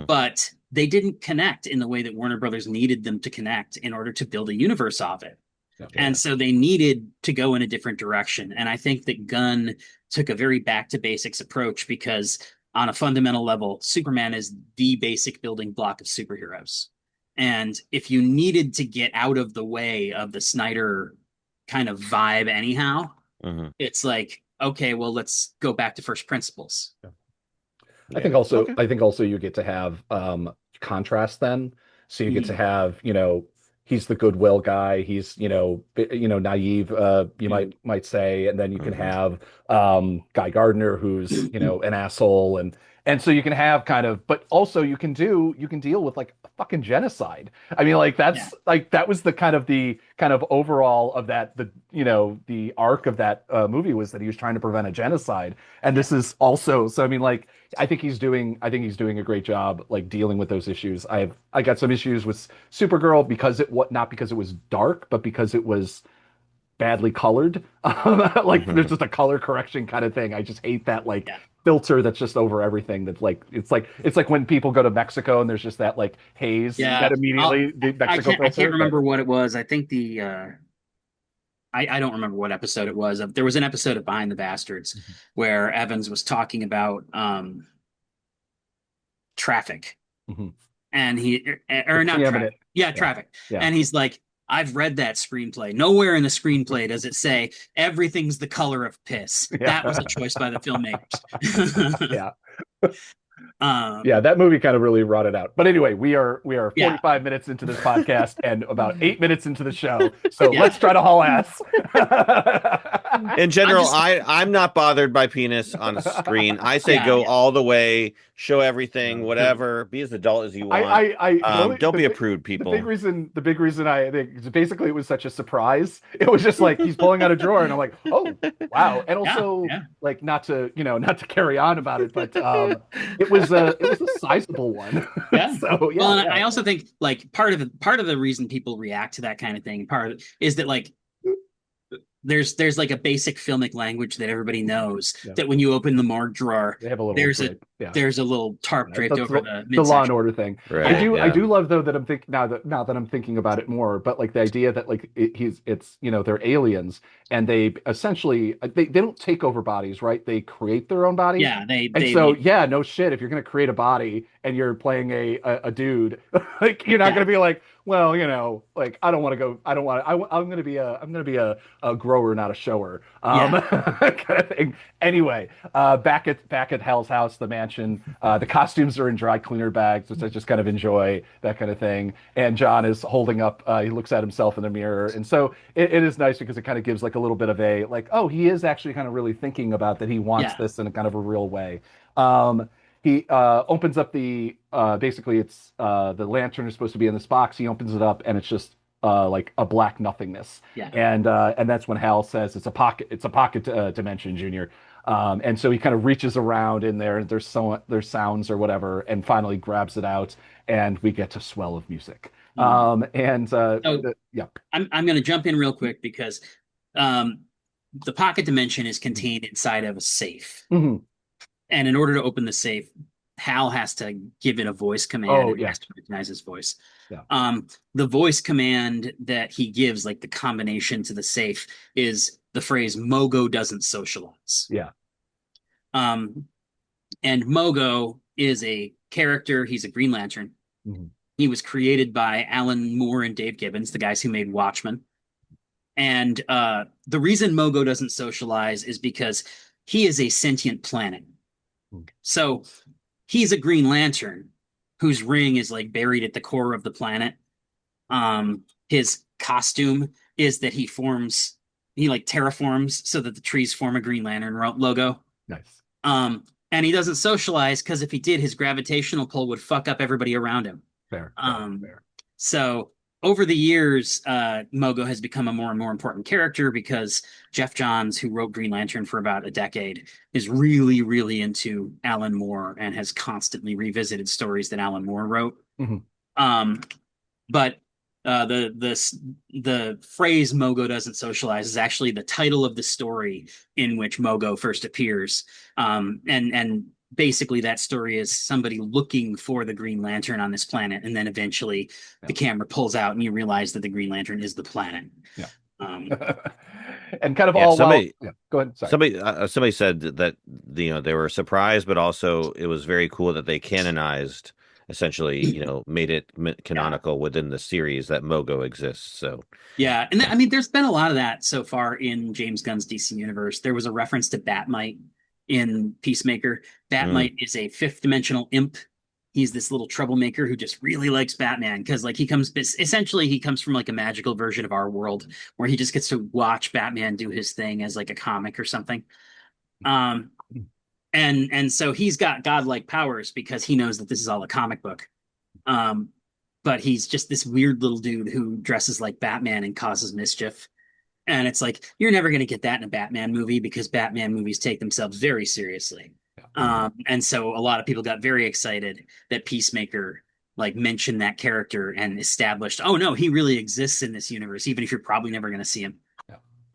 but they didn't connect in the way that Warner Brothers needed them to connect in order to build a universe of it. Yeah. And so they needed to go in a different direction. And I think that Gunn took a very back to basics approach because on a fundamental level, Superman is the basic building block of superheroes. And if you needed to get out of the way of the Snyder kind of vibe anyhow, it's like, okay, well, let's go back to first principles. Yeah. Yeah. I think also you get to have contrast then. So you get to have, he's the goodwill guy. He's, naive, you might say, and then you can have Guy Gardner, who's, an asshole, and so you can have kind of, but also you can deal with like a fucking genocide. I mean, like that's like that was the kind of overall of that, the arc of that movie was that he was trying to prevent a genocide, and this is also so. I mean, like I think he's doing a great job like dealing with those issues. I got some issues with Supergirl because not because it was dark, but because it was badly colored. Like there's just a color correction kind of thing. I just hate that filter that's just over everything. That's like it's like when people go to Mexico and there's just that like haze Yeah, that immediately the Mexico I filter. can't remember what it was. I think I don't remember what episode it was. There was an episode of Behind the Bastards where Evans was talking about traffic, Mhm. and or The not preeminent- traffic, yeah, traffic, Yeah. and he's like, I've read that screenplay. Nowhere in the screenplay does it say everything's the color of piss. Yeah. That was a choice by the filmmakers. Yeah. Um, Yeah, that movie kind of really brought it out. But anyway, we are Yeah. 45 minutes into this podcast and about 8 minutes into the show. So Yeah. let's try to haul ass. In general, just- I'm not bothered by penis on screen. I say Yeah, go yeah. all the way, show everything, whatever, be as adult as you want. Don't be a prude, people. The big reason I think is basically it was such a surprise. It was just like he's pulling out a drawer and I'm like, oh wow. And also yeah. like not to carry on about it, but it was a sizable one. Yeah. So yeah. Well, and yeah. I also think like part of the reason people react to that kind of thing, part of it is that like there's like a basic filmic language that everybody knows, Yeah. that when you open the morgue drawer, They have a little there's drape. Yeah. there's a little tarp draped That's over the the Law and midsection. Order thing. Right, I yeah. do love though that I'm thinking now that I'm thinking about it more, but like the idea that like it's they're aliens and they essentially they don't take over bodies, right? They create their own bodies. Yeah, And so yeah, no shit. If you're gonna create a body and you're playing a dude, like you're not Yeah. gonna be like, well, like I'm gonna be a grower, not a shower, kind of thing. Anyway, back at Hell's house, the mansion, the costumes are in dry cleaner bags, which I just kind of enjoy, that kind of thing. And John is holding up, he looks at himself in the mirror, and so it is nice because it kind of gives like a little bit of a like, oh, he is actually kind of really thinking about that he wants Yeah. this in a kind of a real way. He opens up basically it's the lantern is supposed to be in this box. He opens it up and it's just like a black nothingness. Yeah. And that's when Hal says it's a pocket dimension, Junior. And so he kind of reaches around in there. There's sounds or whatever, and finally grabs it out, and we get to swell of music. Mhm. Yeah. I'm going to jump in real quick because the pocket dimension is contained inside of a safe. Mhm. And in order to open the safe, Hal has to give it a voice command. Oh, and he yeah. has to recognize his voice. Yeah. The voice command that he gives, like the combination to the safe, is the phrase "Mogo doesn't socialize." Yeah. And Mogo is a character. He's a Green Lantern. Mhm. He was created by Alan Moore and Dave Gibbons, the guys who made Watchmen. And the reason Mogo doesn't socialize is because he is a sentient planet. So he's a Green Lantern whose ring is like buried at the core of the planet. His costume is that he like terraforms so that the trees form a Green Lantern logo. Nice. And he doesn't socialize because if he did, his gravitational pull would fuck up everybody around him. Fair. So over the years, Mogo has become a more and more important character because Jeff Johns, who wrote Green Lantern for about a decade, is really, really into Alan Moore and has constantly revisited stories that Alan Moore wrote. Mhm. But the phrase "Mogo doesn't socialize" is actually the title of the story in which Mogo first appears. And basically that story is somebody looking for the Green Lantern on this planet, and then eventually the camera pulls out and you realize that the Green Lantern is the planet. Yeah. Um, And kind of Yeah, all somebody- while, yeah, go ahead. Sorry. Somebody said that they were surprised, but also it was very cool that they canonized, essentially, made it canonical within the series that Mogo exists. So yeah, and I mean, there's been a lot of that so far in James Gunn's DC universe. There was a reference to Batmite in Peacemaker. Batmite is a fifth dimensional imp. He's this little troublemaker who just really likes Batman because like he comes from like a magical version of our world where he just gets to watch Batman do his thing as like a comic or something. And so he's got godlike powers because he knows that this is all a comic book. But he's just this weird little dude who dresses like Batman and causes mischief. And it's like, you're never going to get that in a Batman movie because Batman movies take themselves very seriously. And so a lot of people got very excited that Peacemaker like mentioned that character and established, oh no, he really exists in this universe, even if you're probably never going to see him.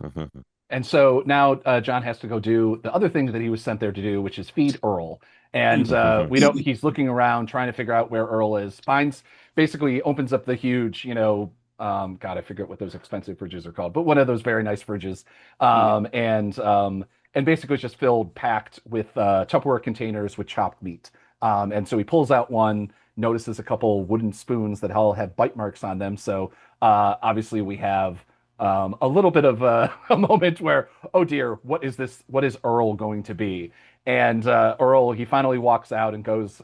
Mhm. And so now John has to go do the other thing that he was sent there to do, which is feed Earl. And we don't. He's looking around trying to figure out where Earl is. Finds basically opens up the huge, God, I forget what those expensive fridges are called, but one of those very nice fridges. And basically it's just filled, packed with Tupperware containers with chopped meat. And so he pulls out one, notices a couple wooden spoons that all have bite marks on them. So obviously we have a little bit of a moment where, oh dear, what is this? What is Earl going to be? And Earl, he finally walks out and goes,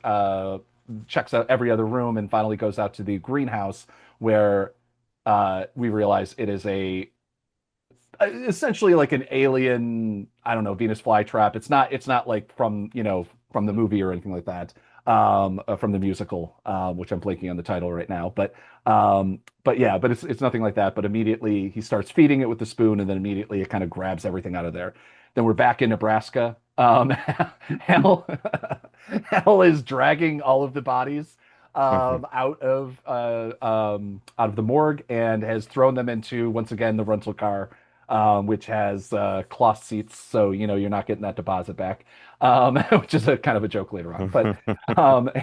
checks out every other room and finally goes out to the greenhouse where we realize it is essentially like an alien, I don't know, Venus flytrap. It's not like from the movie or anything like that, from the musical, which I'm blanking on the title right now. But it's nothing like that. But immediately he starts feeding it with the spoon, and then immediately it kind of grabs everything out of there. Then we're back in Nebraska. Hal Hal is dragging all of the bodies out of the morgue and has thrown them into, once again, the rental car, which has cloth seats, so you're not getting that deposit back, which is a kind of a joke later on. But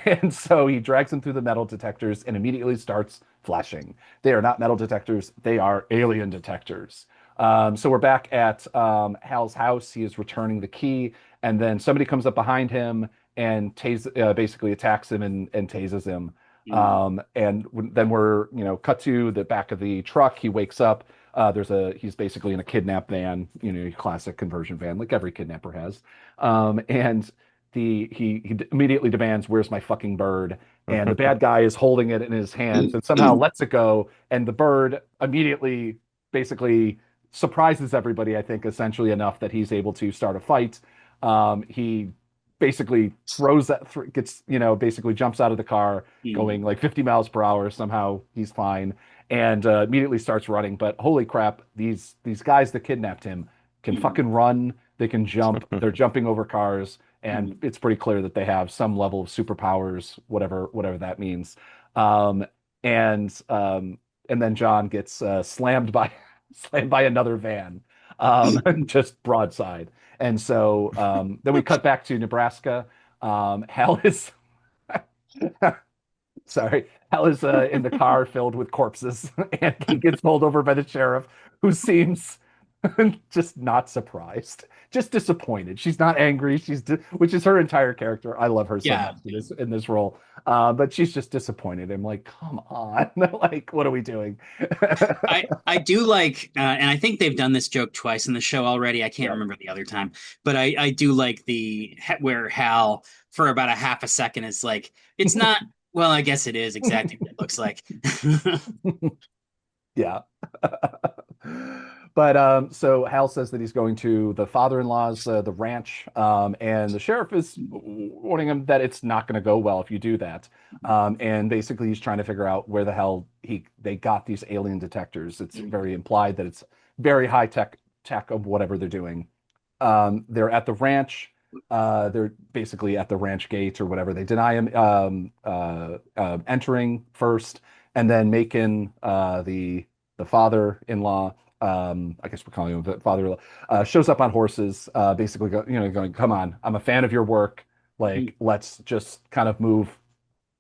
and so he drags them through the metal detectors and immediately starts flashing. They are not metal detectors; they are alien detectors. So we're back at Hal's house. He is returning the key, and then somebody comes up behind him and basically attacks him and tases him. Then we're cut to the back of the truck. He wakes up. He's basically in a kidnap van, classic conversion van, like every kidnapper has. And he immediately demands, "Where's my fucking bird?" And the bad guy is holding it in his hands and somehow lets it go. And the bird immediately basically surprises everybody, I think, essentially enough that he's able to start a fight. He basically basically jumps out of the car going like 50 miles per hour. Somehow he's fine and immediately starts running. But holy crap, these guys that kidnapped him can fucking run. They can jump. They're jumping over cars, and it's pretty clear that they have some level of superpowers, whatever that means. And then John gets slammed by another van, just broadside. And so then we cut back to Nebraska. Hal is sorry, Hal is in the car filled with corpses, and he gets pulled over by the sheriff, who seems just not surprised, just disappointed. She's not angry. Which is her entire character. I love her so much in this role. But she's just disappointed. I'm like, come on, like, what are we doing? I do like, and I think they've done this joke twice in the show already. I can't remember the other time, but I do like where Hal for about a half a second is like, it's not. Well, I guess it is exactly what it looks like. Yeah. But so Hal says that he's going to the father-in-law's, the ranch, and the sheriff is warning him that it's not going to go well if you do that. And basically he's trying to figure out where the hell they got these alien detectors. It's very implied that it's very high tech of whatever they're doing. They're at the ranch. They're basically at the ranch gate or whatever. They deny him entering first, and then Macon, the father-in-law, I guess we're calling him the father-in-law, shows up on horses, basically going, "Come on, I'm a fan of your work. Like, let's just kind of move.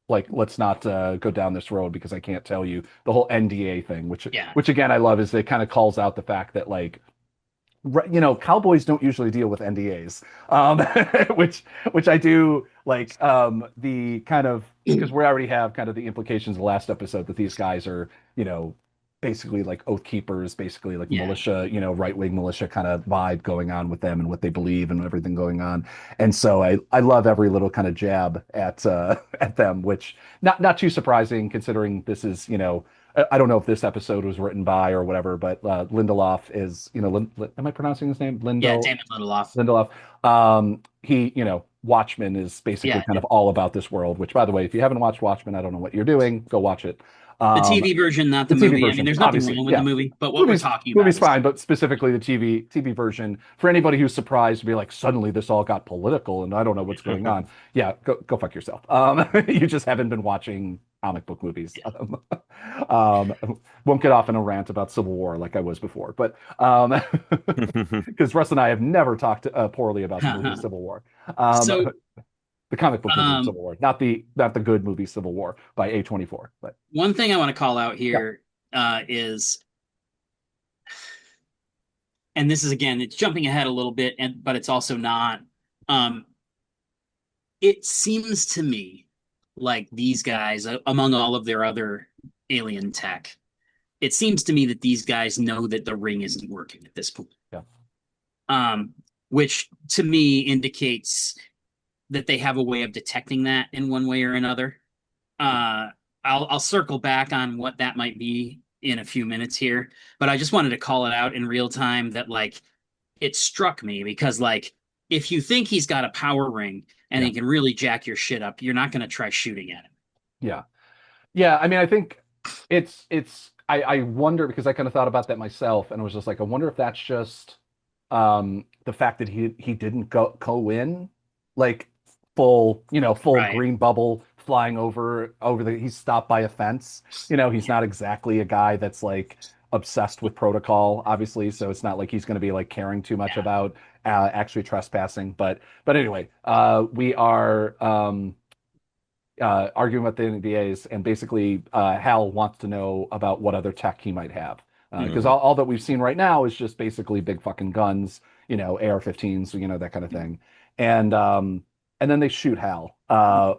Like, let's not go down this road because I can't tell you the whole NDA thing," which again I love, is it kind of calls out the fact that, like, cowboys don't usually deal with NDAs, which I do like. The kind of, because we already have kind of the implications of the last episode that these guys are, basically like oath keepers, basically like militia, right-wing militia kind of vibe going on with them and what they believe and everything going on. And so I love every little kind of jab at them, which not too surprising considering this is, I don't know if this episode was written by or whatever, but Lindelof is, am I pronouncing his name? Yeah, Damon Lindelof. He, Watchmen is basically kind of all about this world, which, by the way, if you haven't watched Watchmen, I don't know what you're doing. Go watch it. The TV version, not the movie. I mean, there's nothing wrong with the movie, but what we're talking about. Movie's fine, but specifically the TV version, for anybody who's surprised to be like, suddenly this all got political and I don't know what's going on. Yeah, go fuck yourself. You just haven't been watching comic book movies. Won't get off in a rant about Civil War like I was before, but because Russ and I have never talked poorly about the movie Civil War. So The comic book movie um Civil War, not the good movie Civil War by A24. But one thing I want to call out here is, and this is again, it's jumping ahead a little bit, but it's also not. It seems to me like these guys, among all of their other alien tech, it seems to me that these guys know that the ring isn't working at this point. Yeah. Which to me indicates that they have a way of detecting that in one way or another. I'll circle back on what that might be in a few minutes here, but I just wanted to call it out in real time that like it struck me because like if you think he's got a power ring and he can really jack your shit up, you're not going to try shooting at him. Yeah. Yeah. I mean, I think I wonder because I kind of thought about that myself and was just like, I wonder if that's just the fact that he didn't go in like full Right. green bubble flying over he's stopped by a fence. He's not exactly a guy that's like obsessed with protocol, obviously, so it's not like he's going to be like caring too much about actually trespassing. But anyway, we are arguing about the NDAs, and basically Hal wants to know about what other tech he might have. Because all that we've seen right now is just basically big fucking guns, AR-15s, that kind of thing. And then they shoot Hal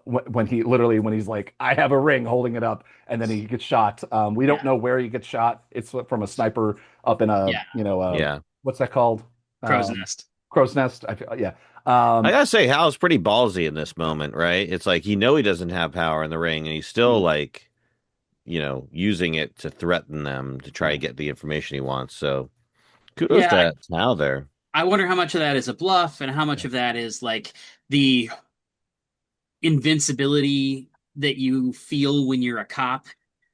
when he's like, I have a ring, holding it up, and then he gets shot. We don't know where he gets shot. It's from a sniper up in what's that called? Crow's Nest. Crow's Nest. I gotta say, Hal's pretty ballsy in this moment, right? It's like he doesn't have power in the ring, and he's still like, using it to threaten them to try to get the information he wants. So kudos to Hal there. I wonder how much of that is a bluff and how much of that is like the invincibility that you feel when you're a cop,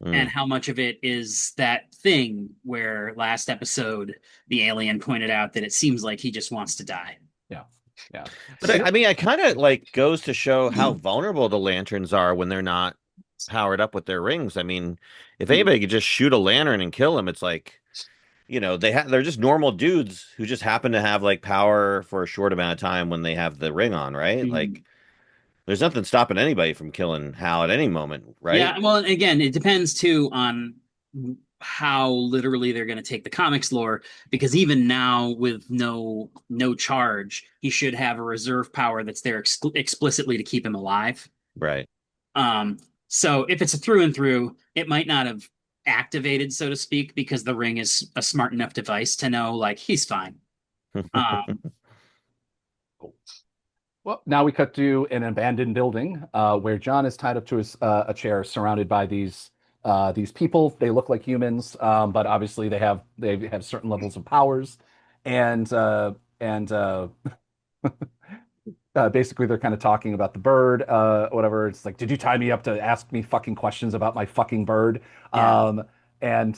and how much of it is that thing where last episode the alien pointed out that it seems like he just wants to die. Yeah. But I mean, it kind of like goes to show how vulnerable the lanterns are when they're not powered up with their rings. I mean, if anybody could just shoot a lantern and kill him, it's like, they're just normal dudes who just happen to have like power for a short amount of time when they have the ring on, right? Like there's nothing stopping anybody from killing Hal at any moment, right? Yeah, well, again, it depends too on how literally they're going to take the comics lore, because even now with no charge, he should have a reserve power that's there explicitly to keep him alive. Right. So if it's a through and through, it might not have activated, so to speak, because the ring is a smart enough device to know like he's fine. Cool. Well, now we cut to an abandoned building where John is tied up to a chair, surrounded by these people. They look like humans, but obviously they have certain levels of powers, and basically they're kind of talking about the bird, whatever. It's like, did you tie me up to ask me fucking questions about my fucking bird? Yeah. And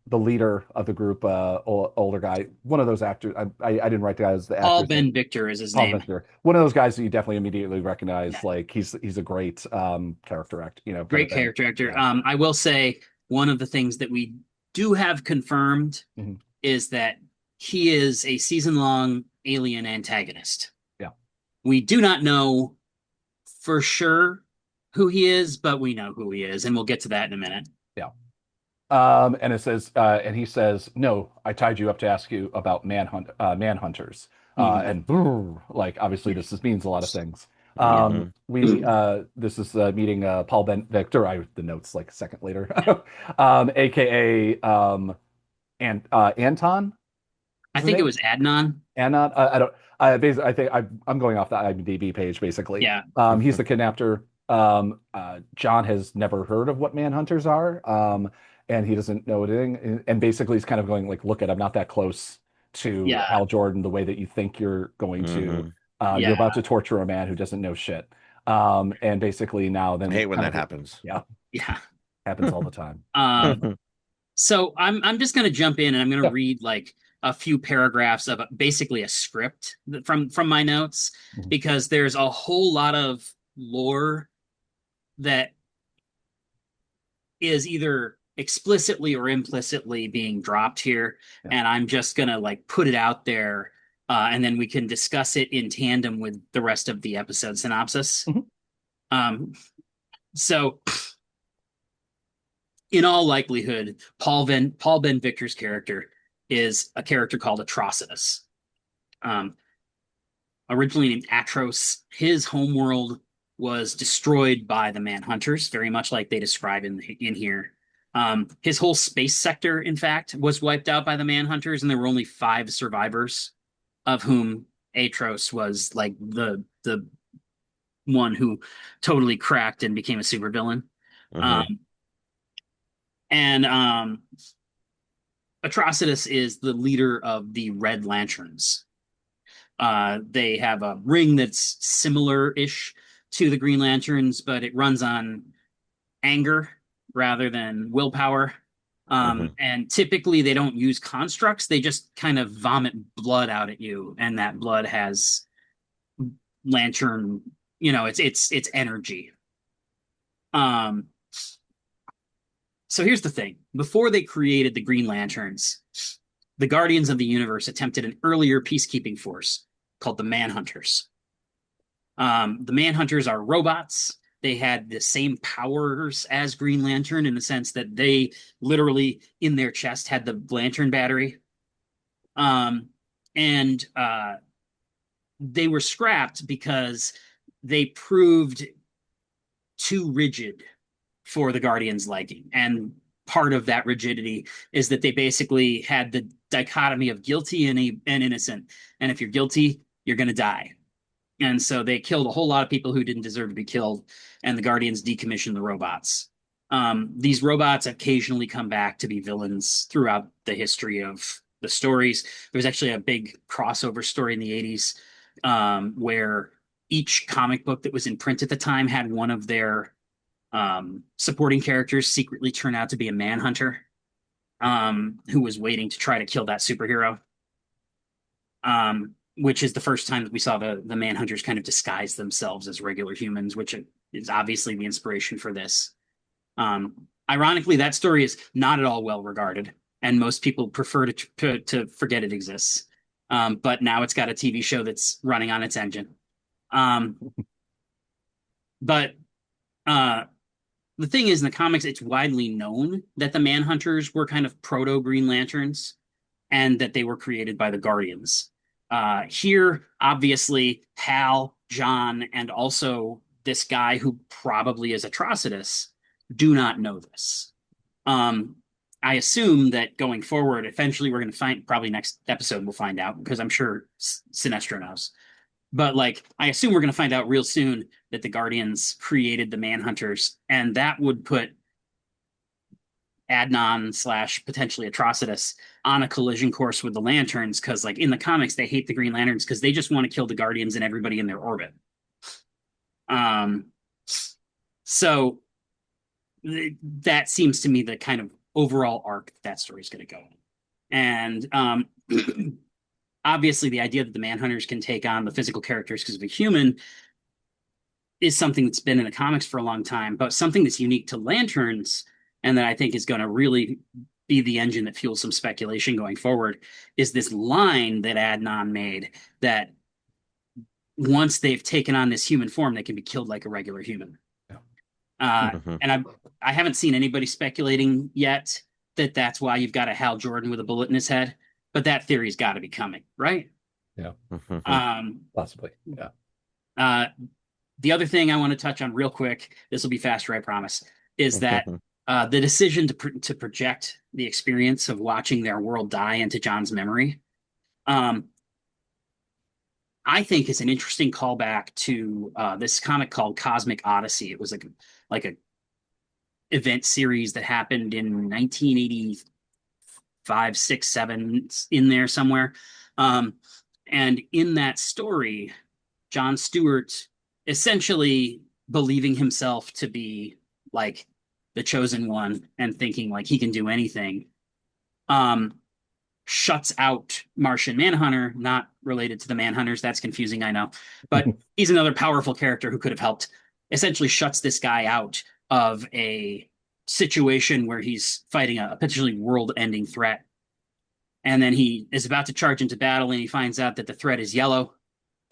the leader of the group, older guy, one of those actors. I didn't write the guy as the actor. Paul Ben Victor is his name. Victor. One of those guys that you definitely immediately recognize. Yeah. Like he's a great character actor. Great character actor. Yeah. I will say one of the things that we do have confirmed is that he is a season-long alien antagonist. Yeah. We do not know for sure who he is, but we know who he is, and we'll get to that in a minute. Yeah. And it says, and he says, "No, I tied you up to ask you about manhunters." And like obviously this means a lot of things. This is meeting Paul Ben Victor. The notes like a second later, aka Anton. I think it was Adnan. Adnan. I don't. Basically, I think I'm going off the IMDb page basically. Yeah. He's the kidnapper. John has never heard of what manhunters are. And he doesn't know anything. And basically he's kind of going like, look I'm not that close to Hal Jordan the way that you think you're going to. You're about to torture a man who doesn't know shit. And basically now then I hate when that happens. Yeah. Yeah. Happens all the time. So I'm just gonna jump in and I'm gonna read like a few paragraphs of basically a script from my notes, because there's a whole lot of lore that is either explicitly or implicitly being dropped here, and I'm just gonna like put it out there, and then we can discuss it in tandem with the rest of the episode synopsis. So in all likelihood, Paul Ben Victor's character is a character called Atrocitus. Originally named Atros, his homeworld was destroyed by the Manhunters, very much like they describe in here. His whole space sector, in fact, was wiped out by the Manhunters, and there were only 5 survivors, of whom Atros was like the one who totally cracked and became a supervillain. Atrocitus is the leader of the Red Lanterns. They have a ring that's similar-ish to the Green Lanterns, but it runs on anger rather than willpower. And typically they don't use constructs. They just kind of vomit blood out at you, and that blood has lantern, it's energy. So here's the thing. Before they created the Green Lanterns, the Guardians of the Universe attempted an earlier peacekeeping force called the Manhunters. The Manhunters are robots. They had the same powers as Green Lantern in the sense that they literally in their chest had the lantern battery. And they were scrapped because they proved too rigid for the Guardians' liking. And part of that rigidity is that they basically had the dichotomy of guilty and innocent. And if you're guilty, you're going to die. And so they killed a whole lot of people who didn't deserve to be killed, and the Guardians decommissioned the robots. These robots occasionally come back to be villains throughout the history of the stories. There was actually a big crossover story in the 80s where each comic book that was in print at the time had one of their supporting characters secretly turn out to be a manhunter who was waiting to try to kill that superhero. Which is the first time that we saw the manhunters kind of disguise themselves as regular humans, which is obviously the inspiration for this. Ironically, that story is not at all well regarded, and most people prefer to forget it exists. But now it's got a TV show that's running on its engine. But the thing is, in the comics, it's widely known that the Manhunters were kind of proto-Green Lanterns and that they were created by the Guardians. Here, obviously, Hal, John, and also this guy who probably is Atrocitus do not know this. I assume that going forward, eventually we're going to find, probably next episode we'll find out, because I'm sure Sinestro knows. But I assume we're going to find out real soon that the Guardians created the Manhunters, and that would put Adnan / potentially Atrocitus on a collision course with the Lanterns, because in the comics they hate the Green Lanterns because they just want to kill the Guardians and everybody in their orbit. So that seems to me the kind of overall arc that story is going to go in. And obviously the idea that the Manhunters can take on the physical characteristics of a human is something that's been in the comics for a long time, but something that's unique to Lanterns and that I think is going to really be the engine that fuels some speculation going forward is this line that Adnan made that once they've taken on this human form, they can be killed like a regular human. And I haven't seen anybody speculating yet that that's why you've got a Hal Jordan with a bullet in his head, but that theory's got to be coming, right? Yeah. Possibly. Yeah. The other thing I want to touch on real quick, this will be faster, I promise, is that the decision to project the experience of watching their world die into John's memory, I think is an interesting callback to this comic called Cosmic Odyssey. It was like a event series that happened in 1985, 6, 7, in there somewhere. And in that story, John Stewart, essentially believing himself to be the chosen one and thinking he can do anything, shuts out Martian Manhunter, not related to the Manhunters. That's confusing, I know. But he's another powerful character who could have helped. essentially shuts this guy out of a situation where he's fighting a potentially world-ending threat. And then he is about to charge into battle, and he finds out that the threat is yellow,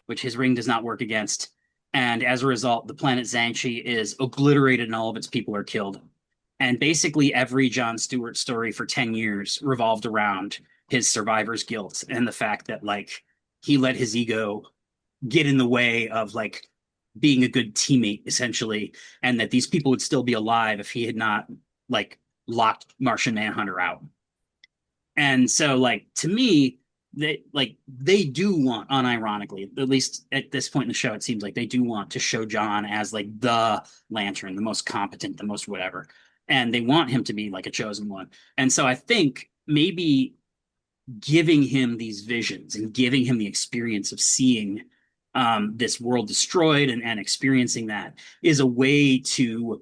which his ring does not work against. And as a result, the planet Zangshi is obliterated and all of its people are killed. And basically, every Jon Stewart story for 10 years revolved around his survivor's guilt and the fact that, like, he let his ego get in the way of, like, being a good teammate, essentially, and that these people would still be alive if he had not, like, locked Martian Manhunter out. And so, like, to me, they do want, unironically, at least at this point in the show, it seems like they do want to show Jon as like the Lantern, the most competent, the most whatever. And they want him to be like a chosen one. And so I think maybe giving him these visions and giving him the experience of seeing this world destroyed and experiencing that is a way to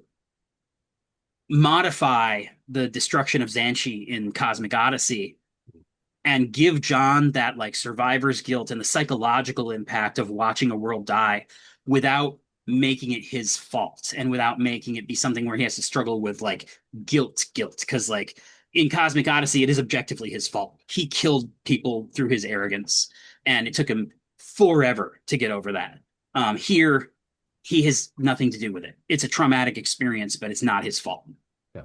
modify the destruction of Zangshi in Cosmic Odyssey and give Jon that like survivor's guilt and the psychological impact of watching a world die without making it his fault and without making it be something where he has to struggle with like guilt. Because like in Cosmic Odyssey, it is objectively his fault. He killed people through his arrogance, and it took him forever to get over that. Here, he has nothing to do with it. It's a traumatic experience, but it's not his fault. Yeah.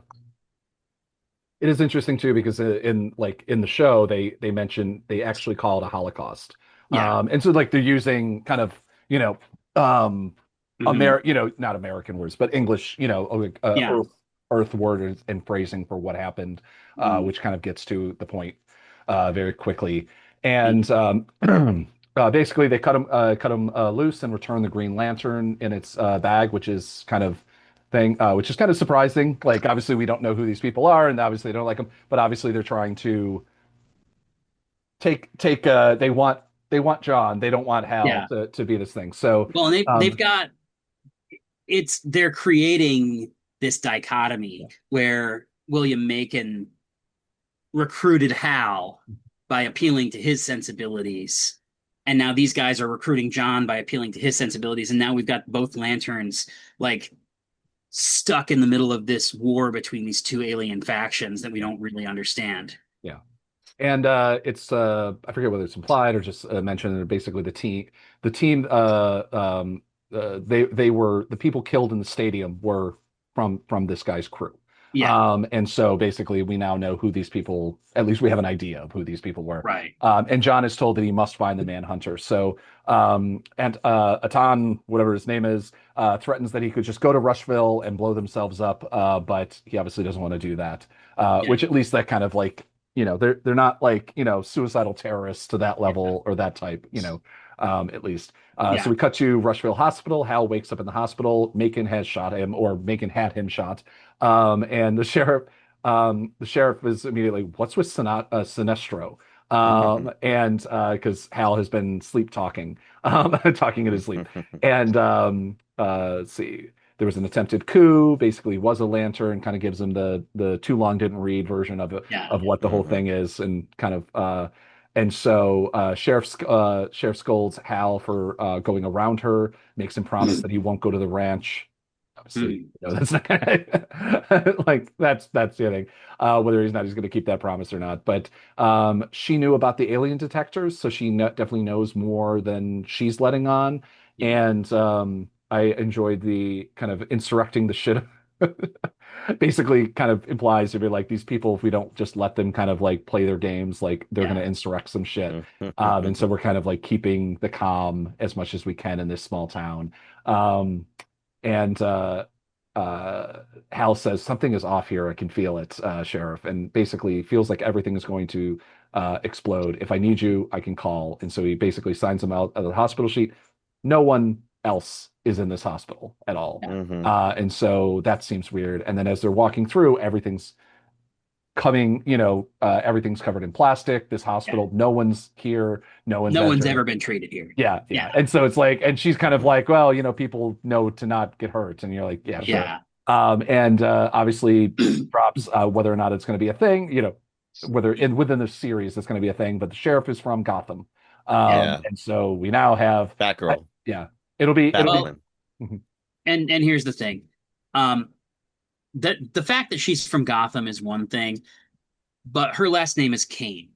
It is interesting too because in the show they mention they actually call it a Holocaust. Yeah. And so like they're using kind of not American words but English Yeah. Earth words and phrasing for what happened, which kind of gets to the point very quickly. And basically they cut him loose and return the Green Lantern in its bag, which is kind of surprising. Like, obviously, we don't know who these people are, and obviously they don't like them. But obviously, they're trying to take. They want Jon. They don't want Hal Yeah. to be this thing. So, Well, and they've got they're creating this dichotomy where William Macon recruited Hal by appealing to his sensibilities. And now these guys are recruiting Jon by appealing to his sensibilities. And now we've got both Lanterns like stuck in the middle of this war between these two alien factions that we don't really understand. Yeah. And it's I forget whether it's implied or just mentioned. Basically, the team they were the people killed in the stadium were from this guy's crew. Yeah. And so basically we now know who these people, at least we have an idea of who these people were. Right. And Jon is told that he must find the Manhunter. So, and Atan, whatever his name is, threatens that he could just go to Rushville and blow themselves up. But he obviously doesn't want to do that. Which at least that kind of like, they're not like, suicidal terrorists to that level or that type, at least. So we cut to Rushville Hospital. Hal wakes up in the hospital. Macon has shot him, or Macon had him shot. And the sheriff is immediately, what's with Sinestro? And because Hal has been sleep talking, talking in his sleep. And let's see, there was an attempted coup. Basically, was a Lantern. Kind of gives him the too long didn't read version of it, of what the whole thing is, and kind of. And so Sheriff scolds Hal for going around her, makes him promise that he won't go to the ranch. Obviously, that's not like that's the thing. Whether he's going to keep that promise or not. But she knew about the alien detectors, so she definitely knows more than she's letting on. And I enjoyed the kind of insurrecting the shit. Basically kind of implies to be like, these people, if we don't just let them kind of like play their games, like they're going to insurrect some shit. And so we're kind of like keeping the calm as much as we can in this small town. And Hal says, something is off here. I can feel it, Sheriff. And basically feels like everything is going to explode. If I need you, I can call. And so he basically signs him out of the hospital sheet. No one else is in this hospital at all. And so that seems weird. And then as they're walking through, everything's coming, everything's covered in plastic. This hospital, no one's here. No one's ever been treated here. Yeah. And so it's like, and she's kind of like, well, people know to not get hurt. And you're like, yeah, sure. Yeah. And obviously drops whether or not it's going to be a thing, whether within the series it's going to be a thing, but the sheriff is from Gotham. And so we now have Batgirl. It'll be and and here's the thing. The fact that she's from Gotham is one thing, but her last name is Kane,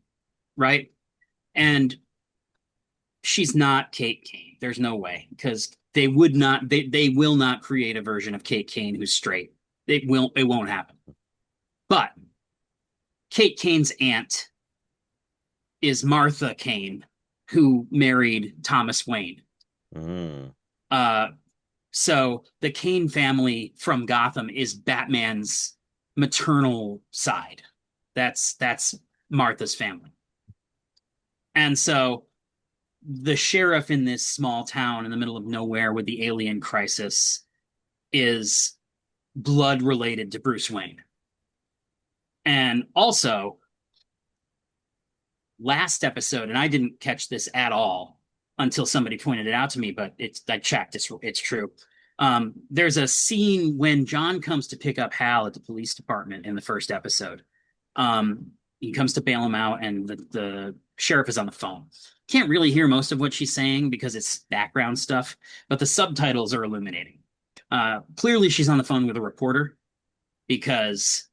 right? And she's not Kate Kane. There's no way, because they will not create a version of Kate Kane who's straight. It won't happen. But Kate Kane's aunt is Martha Kane, who married Thomas Wayne. Mm. So the Kane family from Gotham is Batman's maternal side. That's Martha's family. And so the sheriff in this small town in the middle of nowhere with the alien crisis is blood related to Bruce Wayne. And also, last episode, and I didn't catch this at all until somebody pointed it out to me, but I checked, it's true. There's a scene when John comes to pick up Hal at the police department in the first episode. He comes to bail him out, and the sheriff is on the phone. Can't really hear most of what she's saying because it's background stuff, but the subtitles are illuminating. Clearly, she's on the phone with a reporter because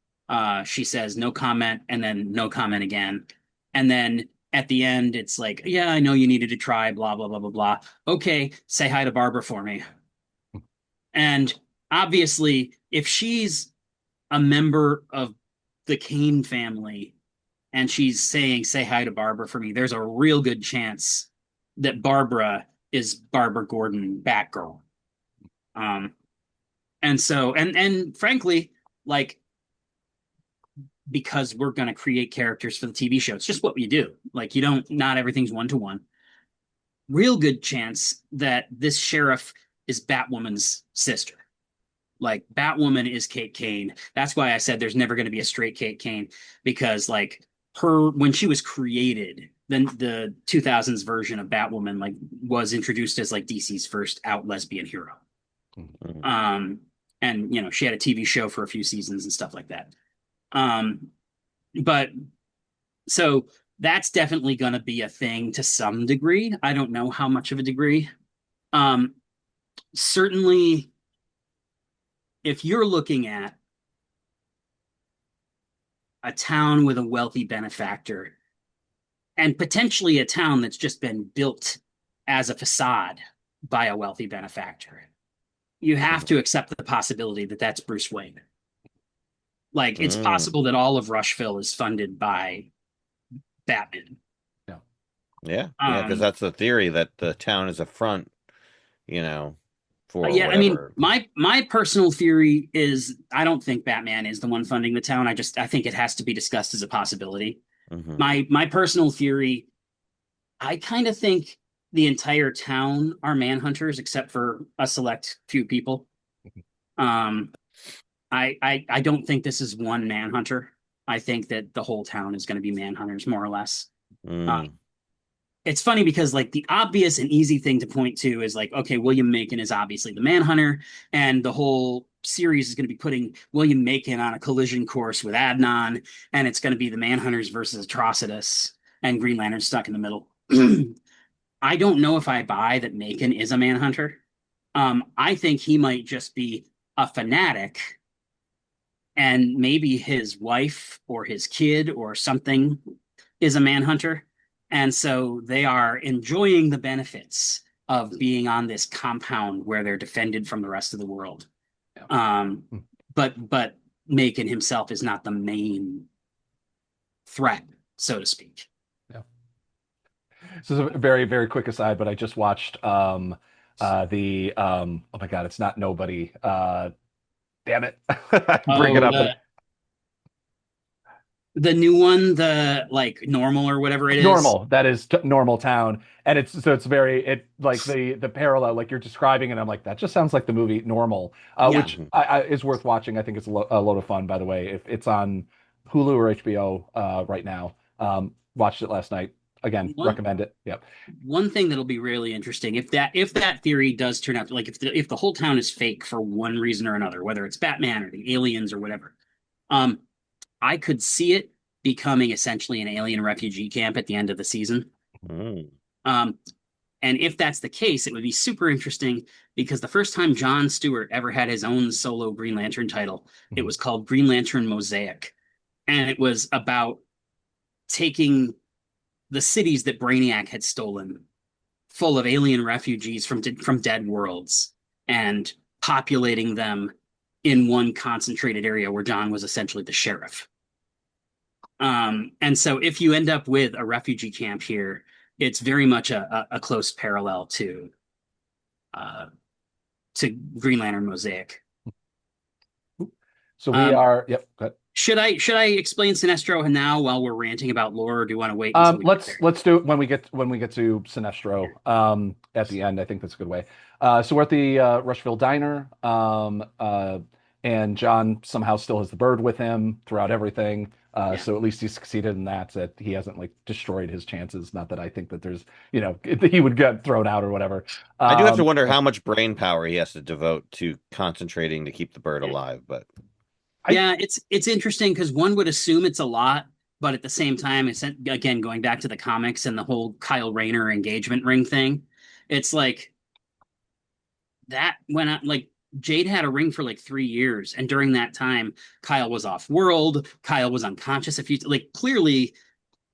she says no comment and then no comment again. And then at the end, it's like, yeah, I know you needed to try, blah, blah, blah, blah, blah. Okay, say hi to Barbara for me. And obviously, if she's a member of the Kane family and she's saying, say hi to Barbara for me, there's a real good chance that Barbara is Barbara Gordon, Batgirl. And so, and frankly, like, because we're going to create characters for the TV show, it's just what we do. Like, not everything's one-to-one. Real good chance that this sheriff is Batwoman's sister. Like, Batwoman is Kate Kane. That's why I said there's never going to be a straight Kate Kane, because like when she was created, then the 2000s version of Batwoman like was introduced as like DC's first out lesbian hero. Mm-hmm. And she had a TV show for a few seasons and stuff like that. But so that's definitely going to be a thing to some degree. I don't know how much of a degree. Certainly, if you're looking at a town with a wealthy benefactor and potentially a town that's just been built as a facade by a wealthy benefactor, you have to accept the possibility that that's Bruce Wayne. Like, it's possible that all of Rushville is funded by Batman. Yeah, because that's the theory, that the town is a front, for Yeah, whatever. I mean, my personal theory is I don't think Batman is the one funding the town. I think it has to be discussed as a possibility. Mhm. My personal theory, I kind of think the entire town are manhunters except for a select few people. I don't think this is one manhunter. I think that the whole town is going to be manhunters, more or less. It's funny because like the obvious and easy thing to point to is like, okay, William Macon is obviously the Manhunter, and the whole series is going to be putting William Macon on a collision course with Adnan, and it's going to be the Manhunters versus Atrocitus, and Green Lantern stuck in the middle. I don't know if I buy that Macon is a Manhunter. I think he might just be a fanatic, and maybe his wife or his kid or something is a Manhunter. And so they are enjoying the benefits of being on this compound where they're defended from the rest of the world. But Macon himself is not the main threat, so to speak. Yeah. This is a very, very quick aside, but I just watched oh my God, it's not Nobody. Damn it. Bring it up. The new one, the like Normal or whatever it is. Normal. That is Normal Town. And it's like the parallel, like you're describing it. I'm like, that just sounds like the movie Normal, which is worth watching. I think it's a load of fun, by the way. If it's on Hulu or HBO right now. Watched it last night. Again, recommend it. Yep. One thing that'll be really interesting, if that theory does turn out, like if the whole town is fake for one reason or another, whether it's Batman or the aliens or whatever, I could see it becoming essentially an alien refugee camp at the end of the season. And if that's the case, it would be super interesting because the first time John Stewart ever had his own solo Green Lantern title, it was called Green Lantern Mosaic. And it was about taking the cities that Brainiac had stolen, full of alien refugees from dead worlds, and populating them in one concentrated area where John was essentially the sheriff. And so if you end up with a refugee camp here, it's very much a close parallel to Green Lantern Mosaic. So we are. Yep. Go ahead. Should I explain Sinestro now while we're ranting about lore, or do you want to wait until we get there? Let's do it when we get to Sinestro at the end. I think that's a good way. So we're at the Rushville Diner, and John somehow still has the bird with him throughout everything. So at least he succeeded in that he hasn't like destroyed his chances. Not that I think that there's, he would get thrown out or whatever. I do have to wonder how much brain power he has to devote to concentrating to keep the bird alive, but yeah, it's interesting because one would assume it's a lot, but at the same time, it's again going back to the comics and the whole Kyle Rayner engagement ring thing. It's like that when Jade had a ring for like 3 years, and during that time, Kyle was off world. Kyle was unconscious. Clearly,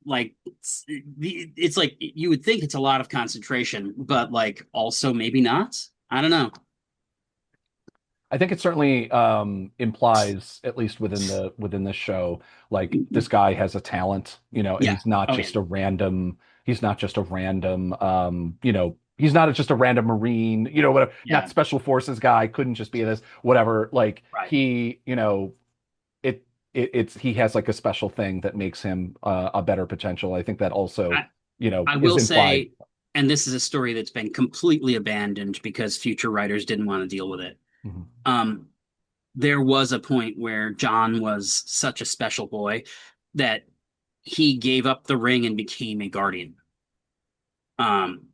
it's like you would think it's a lot of concentration, but like also maybe not. I don't know. I think it certainly implies, at least within this show, like this guy has a talent, and he's not just a random. He's not just a random. He's not just a random Marine, whatever. Yeah. Not special forces guy. Couldn't just be this, whatever. Like he, he has like a special thing that makes him a better potential. I think that also, I will say, and this is a story that's been completely abandoned because future writers didn't want to deal with it. Mm-hmm. There was a point where John was such a special boy that he gave up the ring and became a guardian.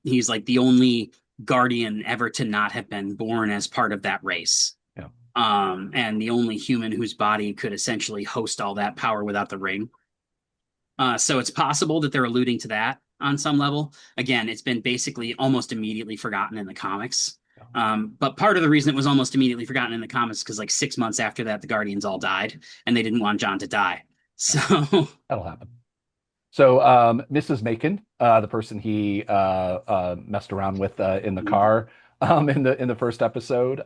He's like the only guardian ever to not have been born as part of that race. Yeah. And the only human whose body could essentially host all that power without the ring. So it's possible that they're alluding to that on some level. Again, it's been basically almost immediately forgotten in the comics. But part of the reason it was almost immediately forgotten in the comics because like 6 months after that, the Guardians all died, and they didn't want John to die. So that'll happen. So Mrs. Macon, the person he messed around with in the car in the first episode,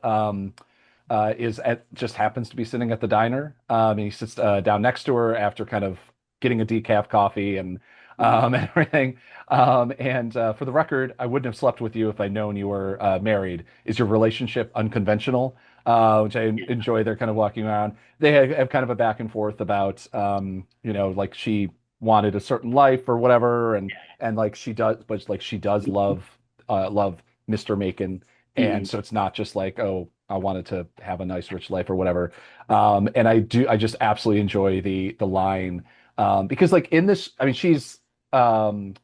just happens to be sitting at the diner. And he sits down next to her after kind of getting a decaf coffee and everything. And for the record, I wouldn't have slept with you if I'd known you were married. Is your relationship unconventional? Which I enjoy. They're kind of walking around. They have kind of a back and forth about, like she wanted a certain life or whatever, and like she does, but like she does love Mr. Macon, and so it's not just like, oh, I wanted to have a nice rich life or whatever. And I just absolutely enjoy the line because like in this, I mean, she's Porna,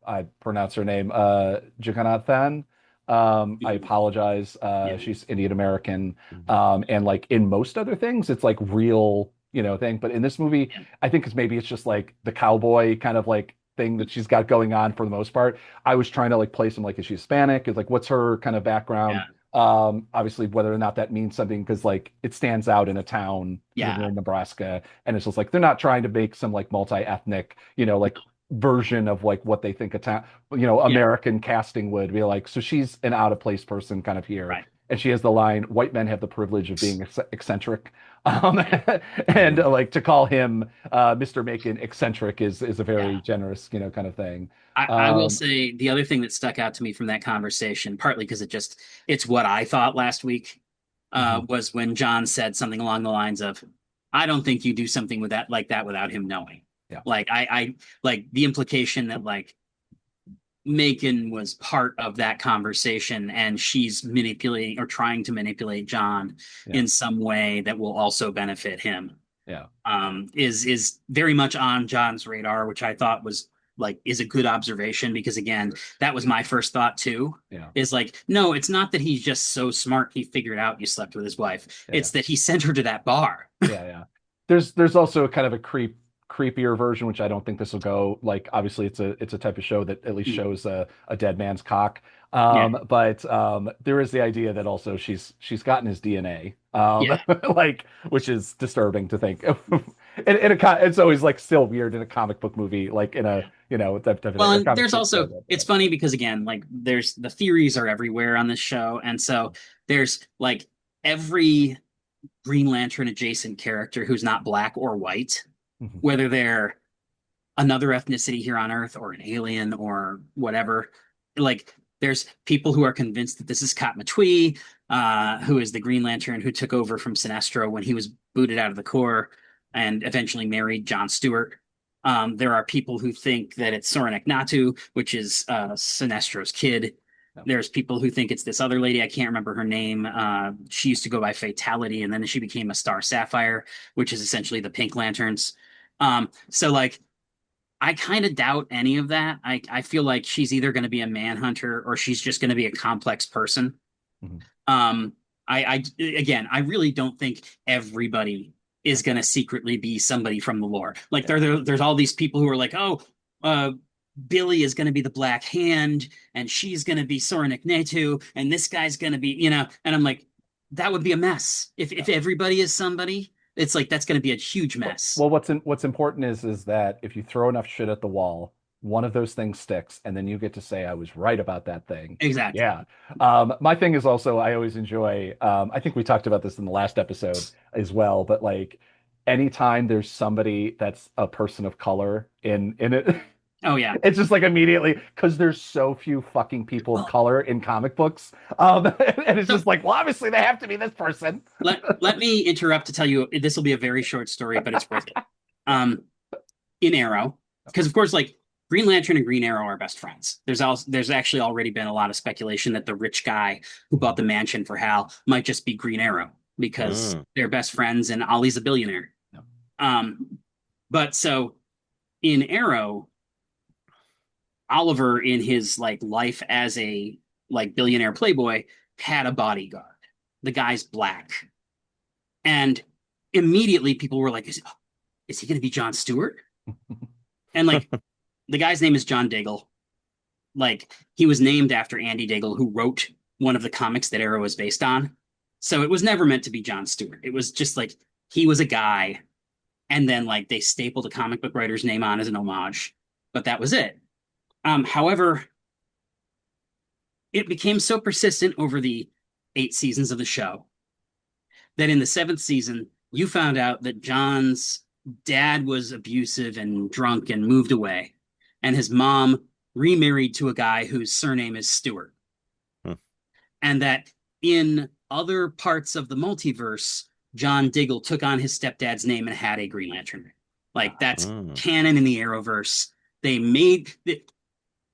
I pronounce her name Jagannathan. I apologize. She's Indian American, and like in most other things, it's like real. Thing. But in this movie, I think it's just like the cowboy kind of like thing that she's got going on for the most part. I was trying to like place him like, is she Hispanic? Is like, what's her kind of background? Yeah. Obviously, whether or not that means something, because like it stands out in a town in Nebraska, and it's just like they're not trying to make some like multi-ethnic, like version of like what they think a town, American casting would be like. So she's an out of place person kind of here. Right. And she has the line, white men have the privilege of being eccentric. And like to call him Mr. Macon eccentric is a very generous, kind of thing. I will say the other thing that stuck out to me from that conversation, partly because it's what I thought last week, was when John said something along the lines of, I don't think you do something with that like that without him knowing. Yeah. Like I like the implication that like Macon was part of that conversation and she's manipulating or trying to manipulate John in some way that will also benefit him. Yeah. Is very much on John's radar, which I thought was like is a good observation because again, that was my first thought too. Yeah. Is like, no, it's not that he's just so smart he figured out you slept with his wife. Yeah. It's that he sent her to that bar. Yeah. There's also kind of a creep creepier version, which I don't think this will go. Like, obviously, it's a type of show that at least shows a dead man's cock. Yeah. But there is the idea that also she's gotten his DNA, Yeah. like, which is disturbing to think. It's always like still weird in a comic book movie, like in a type of Well, thing, or and comic there's book also show. it's funny because again, like there's the theories are everywhere on this show, and so there's like every Green Lantern adjacent character who's not black or white, Mhm. whether they're another ethnicity here on Earth or an alien or whatever. Like there's people who are convinced that this is Kat Matui, who is the Green Lantern who took over from Sinestro when he was booted out of the Corps and eventually married John Stewart. There are people who think that it's Soren Natu, which is Sinestro's kid. There's people who think it's this other lady. I can't remember her name. She used to go by Fatality, and then she became a Star Sapphire, which is essentially the Pink Lanterns. So like, I kind of doubt any of that. I feel like she's either going to be a manhunter or she's just going to be a complex person. Mhm. Again, I really don't think everybody is going to secretly be somebody from the lore. Like there's all these people who are like, oh, Billy is going to be the Black Hand, and she's going to be Soren Natu, and this guy's going to be, and I'm like, that would be a mess. If everybody is somebody, it's like that's going to be a huge mess. Well, what's important is that if you throw enough shit at the wall, one of those things sticks, and then you get to say I was right about that thing. Exactly. Yeah. My thing is also I always enjoy. I think we talked about this in the last episode as well, but like anytime there's somebody that's a person of color in it. Oh yeah, it's just like immediately because there's so few fucking people of color in comic books, and it's just like, well, obviously they have to be this person. let me interrupt to tell you this will be a very short story, but it's worth it. In Arrow, because of course, like Green Lantern and Green Arrow are best friends. There's actually already been a lot of speculation that the rich guy who bought the mansion for Hal might just be Green Arrow because they're best friends and Ollie's a billionaire. But so in Arrow, Oliver, in his like life as a like billionaire playboy, had a bodyguard. The guy's black, and immediately people were like, "Is he going to be John Stewart?" And like, the guy's name is John Diggle. Like, he was named after Andy Diggle, who wrote one of the comics that Arrow is based on. So it was never meant to be John Stewart. It was just like he was a guy, and then like they stapled a comic book writer's name on as an homage, but that was it. However, it became so persistent over the 8 seasons of the show that in the 7th season, you found out that John's dad was abusive and drunk and moved away, and his mom remarried to a guy whose surname is Stewart. And that in other parts of the multiverse, John Diggle took on his stepdad's name and had a Green Lantern. Like, that's canon in the Arrowverse. They made it.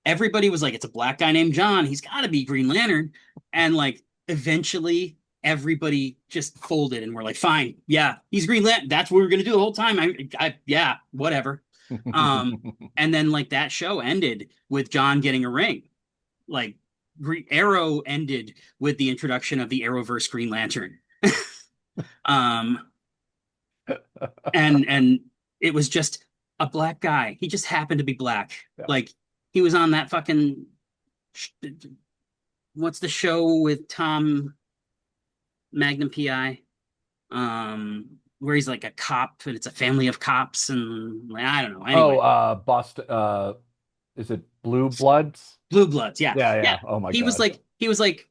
Everybody was like, it's a black guy named John. He's got to be Green Lantern. And like, eventually everybody just folded and we're like, fine. Yeah, he's Green Lantern. That's what we were going to do the whole time. Yeah, whatever. And then like that show ended with John getting a ring. Like Arrow ended with the introduction of the Arrowverse Green Lantern. And it was just a black guy. He just happened to be black. Yeah. Like, he was on that fucking what's the show with Tom Magnum PI? Where he's like a cop and it's a family of cops and like, I don't know. Anyway. Boston. Is it Blue Bloods? Blue Bloods, yeah. Yeah. Oh my God. He was like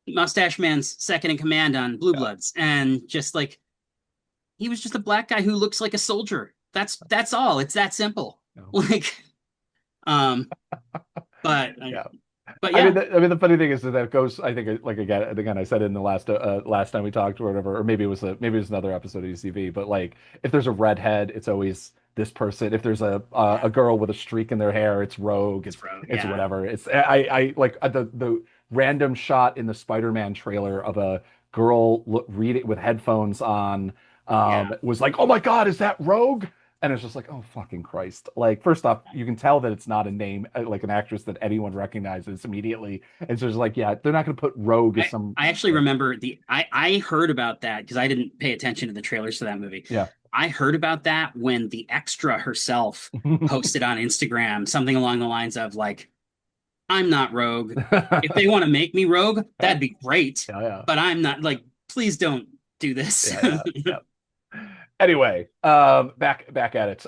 Mustache Man's second in command on Blue Bloods, and just like he was just a black guy who looks like a soldier. That's all. It's that simple. No. Like. But yeah. I mean, the funny thing is that goes. I think, like again, I said it in the last time we talked or whatever, or maybe it was another episode of UCV. But like, if there's a redhead, it's always this person. If there's a girl with a streak in their hair, it's Rogue. It's whatever. It's I like the random shot in the Spider-Man trailer of a girl reading with headphones on. Was like, oh my God, is that Rogue? And it's just like, oh, fucking Christ. Like, first off, you can tell that it's not a name, like an actress that anyone recognizes immediately. And so it's like, yeah, they're not going to put Rogue as some... I actually remember I heard about that because I didn't pay attention to the trailers to that movie. Yeah. I heard about that when the extra herself posted on Instagram something along the lines of like, I'm not Rogue. If they want to make me Rogue, that'd be great. Yeah. But I'm not, like, please don't do this. Yeah. Anyway, back at it.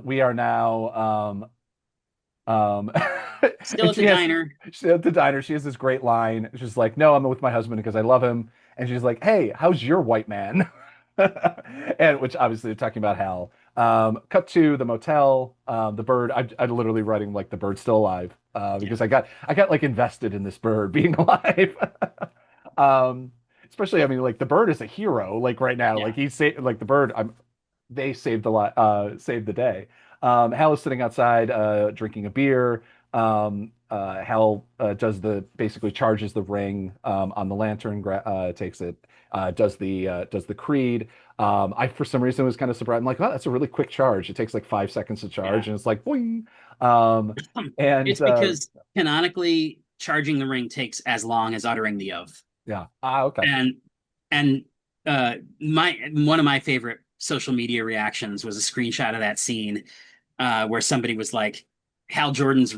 We are now Still and at the diner. She's at the diner. She has this great line. She's like, "No, I'm with my husband because I love him." And she's like, "Hey, how's your white man?" And which obviously they're talking about Hal. Cut to the motel. The bird. I'm literally writing like the bird's still alive because I got like invested in this bird being alive. Especially, I mean, like the bird is a hero. Like right now, Yeah. like he's like the bird. They saved saved the day. Hal is sitting outside drinking a beer. Hal basically charges the ring on the lantern, takes it, does the creed. I for some reason was kind of surprised. I'm like, oh, that's a really quick charge. It takes like 5 seconds to charge, and it's like boing. And It's because canonically charging the ring takes as long as uttering the oath. yeah, okay. And one of my favorite social media reactions was a screenshot of that scene where somebody was like, Hal Jordan's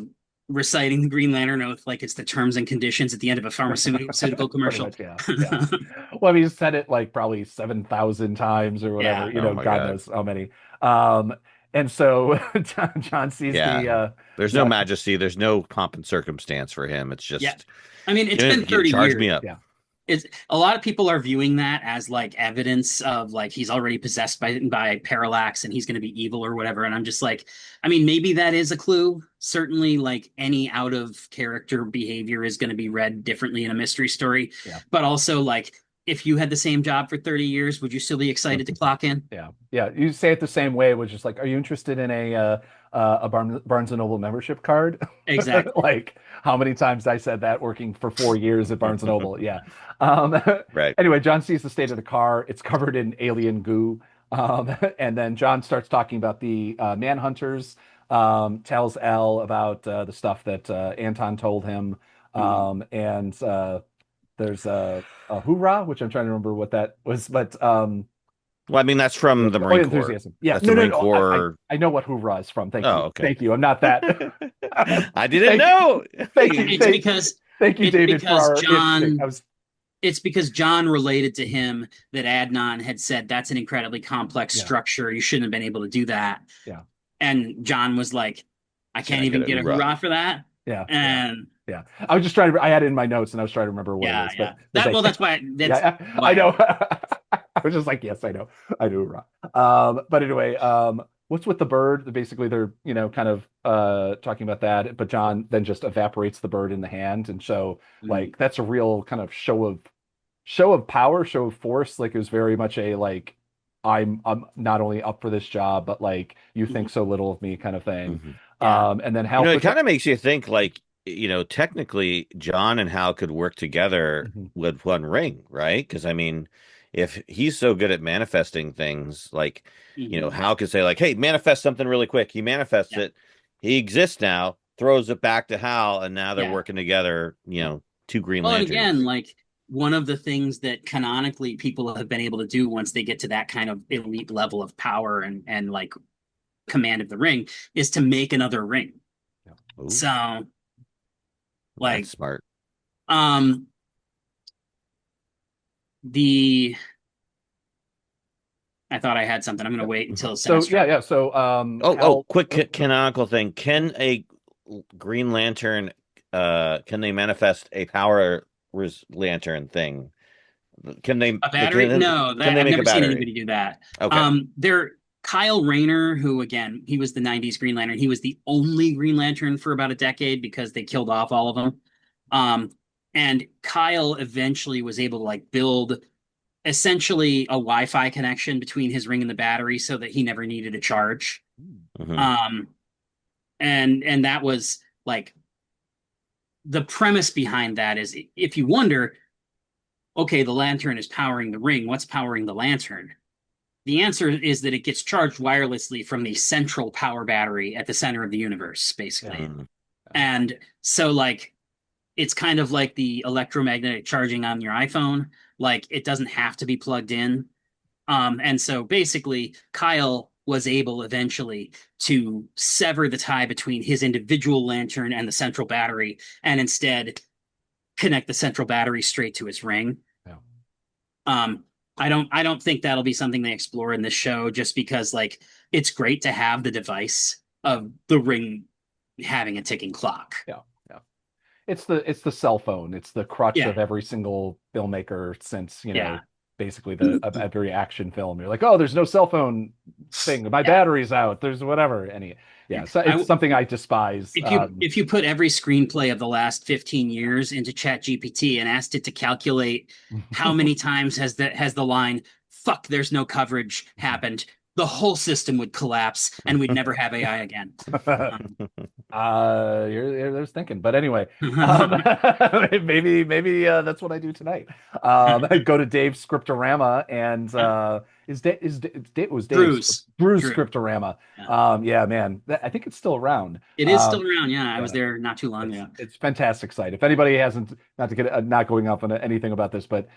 reciting the Green Lantern oath like it's the terms and conditions at the end of a pharmaceutical commercial. Much, yeah. Well, I mean, he's said it like probably 7,000 times or whatever. Yeah. You know, Oh my God God. knows how many. And so John sees There's no majesty. There's no pomp and circumstance for him. It's just, Yeah. I mean, it's been 30 charge years. me up. Yeah. It's a lot of people are viewing that as like evidence of like he's already possessed by Parallax and he's going to be evil or whatever. And I'm just like, I mean, maybe that is a clue. Certainly, like any out of character behavior is going to be read differently in a mystery story. Yeah. But also, like, if you had the same job for 30 years, would you still be excited to clock in? Yeah. You say it the same way, which is like, are you interested in a Barnes and Noble membership card? Exactly. Like how many times I said that working for 4 years at Barnes and Noble. Yeah. Right. Anyway, John sees the state of the car. It's covered in alien goo. And then John starts talking about the Manhunters, tells Al about the stuff that Anton told him. And there's a hoorah, which I'm trying to remember what that was, but Well, I mean, that's from the Marine Corps. Enthusiasm. Yeah, That's the Marine Corps. I know what hoorah is from. Thank you. Oh, okay. Thank you. I'm not that. I didn't know. Thank you. It's because Thank you, it's David, for because our John- instinct. it's because John related to him that Adnan had said that's an incredibly complex Yeah. structure. You shouldn't have been able to do that. Yeah. And John was like, I can't I even get get a a hoorah. hoorah for that. Yeah. And Yeah. I was just trying to. I had it in my notes, and I was trying to remember what it was. yeah. But That's why. yeah, why- I know. I was just like, yes, I know. I do. But anyway, what's with the bird? Basically, they're kind of talking about that. But John then just evaporates the bird in the hand, and so like that's a real kind of show of power, show of force. Like it was very much a like I'm not only up for this job, but like you think so little of me kind of thing. Mhm. Yeah. And then Hal It puts kind of makes you think like, technically John and Hal could work together Mhm. with one ring, right? Because I mean, if he's so good at manifesting things, like, Mhm. Hal could say like, hey, manifest something really quick. He manifests Yeah. it. He exists now, throws it back to Hal, and now they're Yeah. working together, two Green Well, and Lanterns. again, like one of the things that canonically people have been able to do once they get to that kind of elite level of power and like command of the ring is to make another ring. Ooh, So, like, that's smart. I thought I had something. I'm going to wait until so Sinestro. yeah. So Hal, Quick canonical thing. Can a Green Lantern, can they manifest a power lantern thing? Can they A battery? No, that, Can they I've make never a seen battery? anybody do that. Okay. Kyle Rayner, who again, he was the 90s Green Lantern. He was the only Green Lantern for about a decade because they killed off all of them. And Kyle eventually was able to like build essentially a Wi-Fi connection between his ring and the battery so that he never needed a charge. Mhm. And that was like the premise behind that is if you wonder, okay, the lantern is powering the ring, what's powering the lantern? The answer is that it gets charged wirelessly from the central power battery at the center of the universe, basically. Mhm. And so, like, it's kind of like the electromagnetic charging on your iPhone. Like, it doesn't have to be plugged in. And so basically, Kyle was able eventually to sever the tie between his individual lantern and the central battery, and instead connect the central battery straight to his ring. Yeah. I don't think that'll be something they explore in this show, just because like it's great to have the device of the ring having a ticking clock. Yeah. It's the cell phone. It's the crutch Yeah. of every single filmmaker since, Yeah. basically of every action film. You're like, oh, there's no cell phone thing. My battery's out. There's whatever. So it's something I despise. If you put every screenplay of the last 15 years into ChatGPT and asked it to calculate how many times has the line "fuck, there's no coverage" happened, the whole system would collapse and we'd never have AI again. There's thinking, but anyway, maybe that's what I do tonight. I go to Dave's Scriptorama and it was Dave's Drew's Scriptorama. Yeah, man, I think it's still around. It is still around. Yeah, I was there not too long ago. It's a fantastic site. If anybody hasn't, not going off on anything about this, but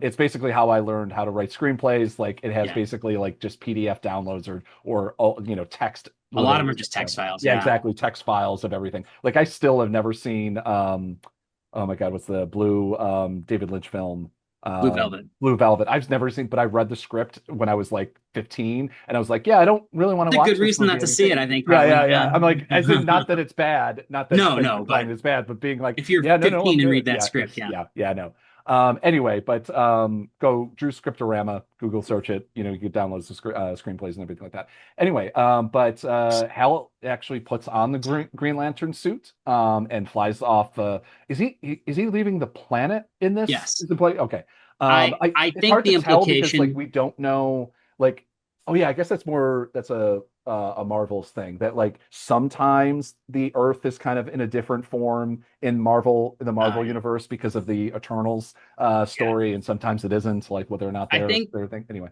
it's basically how I learned how to write screenplays. Like it has basically like just PDF downloads or text. A lot of them are just text files. Yeah, exactly. Text files of everything. Like I still have never seen oh my God, what's the blue David Lynch film? Blue Velvet. Blue Velvet. I've never seen, but I read the script when I was like 15, and I was like, yeah, I don't really want to watch. It's a good reason not to see it, I think. Yeah. I'm like, as in, not that it's bad, not that but it's bad, but being like, if you're 15 and read that script, no. Anyway, but go Drew Scriptorama, Google search it. You can download the screenplays and everything like that. Anyway, but Hal actually puts on the Green Lantern suit and flies off. Is he leaving the planet in this? Yes. Okay. I think hard the to tell because, implication, like, we don't know. Like, oh yeah, I guess that's a Marvel's thing, that like sometimes the Earth is kind of in a different form in the Marvel universe because of the Eternals story, and sometimes it isn't, like whether or not they're anyway.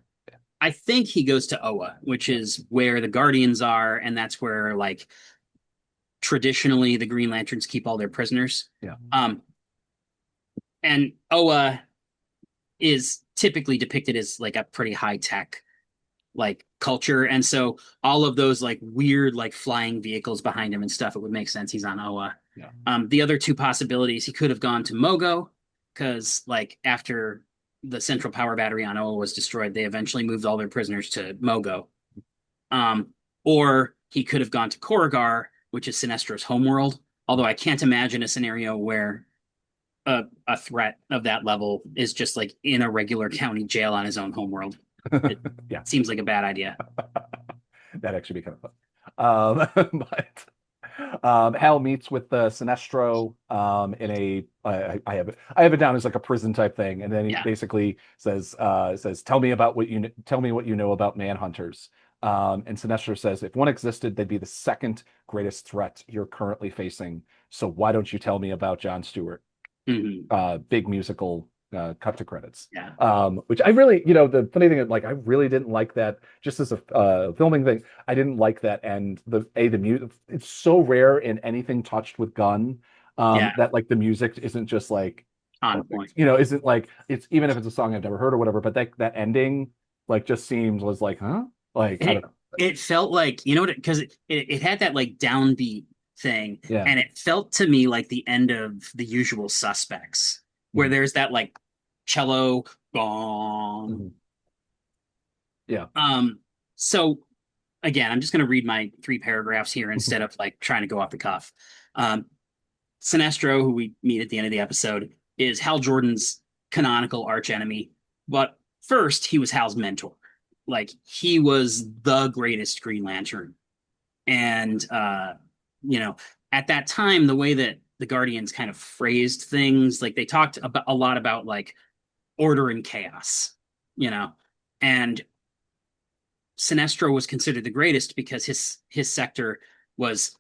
I think he goes to Oa, which is where the Guardians are, and that's where like traditionally the Green Lanterns keep all their prisoners. Yeah. And Oa is typically depicted as like a pretty high tech like culture, and so all of those like weird like flying vehicles behind him and stuff, it would make sense he's on Oa. The other two possibilities, he could have gone to Mogo, because like after the central power battery on Oa was destroyed, they eventually moved all their prisoners to Mogo. Or he could have gone to Korugar, which is Sinestro's homeworld, although I can't imagine a scenario where a threat of that level is just like in a regular county jail on his own homeworld. It seems like a bad idea. That'd actually be kind of fun. But Hal meets with Sinestro in a I have it down as like a prison type thing, and then he basically says tell me what you know about Manhunters. And Sinestro says, if one existed, they'd be the second greatest threat you're currently facing. So why don't you tell me about John Stewart? Big musical cut to credits. Which I really, the funny thing is, like, I really didn't like that, just as a filming thing. I didn't like that, and the music, it's so rare in anything touched with Gunn that like the music isn't just like on point. Isn't like, it's, even if it's a song I've never heard or whatever, but that ending like just was like, huh? Like, I don't know. It felt like, because it had that like downbeat thing, and it felt to me like the end of The Usual Suspects, where there's that like cello gong. So again, I'm just going to read my 3 paragraphs here instead of like trying to go off the cuff. Sinestro, who we meet at the end of the episode, is Hal Jordan's canonical archenemy, but first he was Hal's mentor. Like, he was the greatest Green Lantern, and at that time, the way that the Guardians kind of phrased things, like they talked a lot about like order and chaos, and Sinestro was considered the greatest because his sector was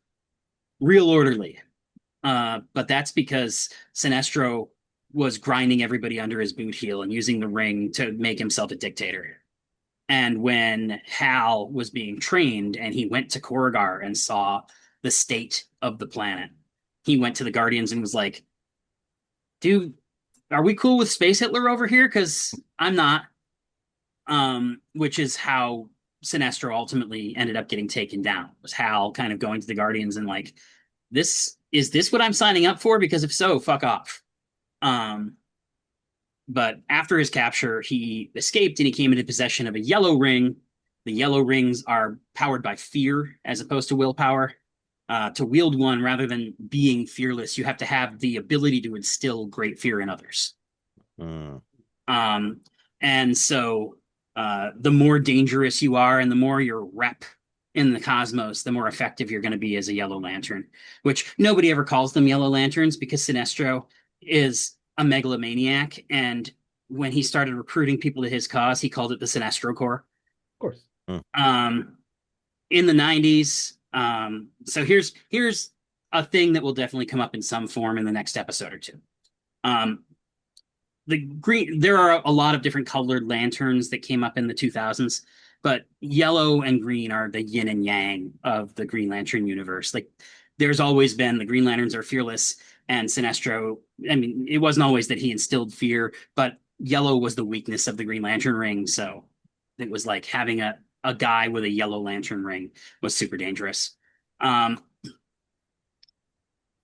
real orderly. But that's because Sinestro was grinding everybody under his boot heel and using the ring to make himself a dictator. And when Hal was being trained and he went to Korugar and saw the state of the planet, he went to the Guardians and was like, dude, are we cool with Space Hitler over here? Because I'm not. which is how Sinestro ultimately ended up getting taken down. Was Hal kind of going to the Guardians and like, is this what I'm signing up for? Because if so, fuck off. But after his capture, he escaped and he came into possession of a yellow ring. The yellow rings are powered by fear as opposed to willpower. To wield one, rather than being fearless, you have to have the ability to instill great fear in others. Mm. And so the more dangerous you are and the more your rep in the cosmos, the more effective you're going to be as a Yellow Lantern, which nobody ever calls them Yellow Lanterns because Sinestro is a megalomaniac. And when he started recruiting people to his cause, he called it the Sinestro Corps. Of course. In the 90s. So here's a thing that will definitely come up in some form in the next episode or two. There are a lot of different colored lanterns that came up in the 2000s, but yellow and green are the yin and yang of the Green Lantern universe. Like there's always been the Green Lanterns are fearless, and Sinestro, I mean, it wasn't always that he instilled fear, but yellow was the weakness of the Green Lantern ring. So it was like having a guy with a yellow lantern ring was super dangerous. In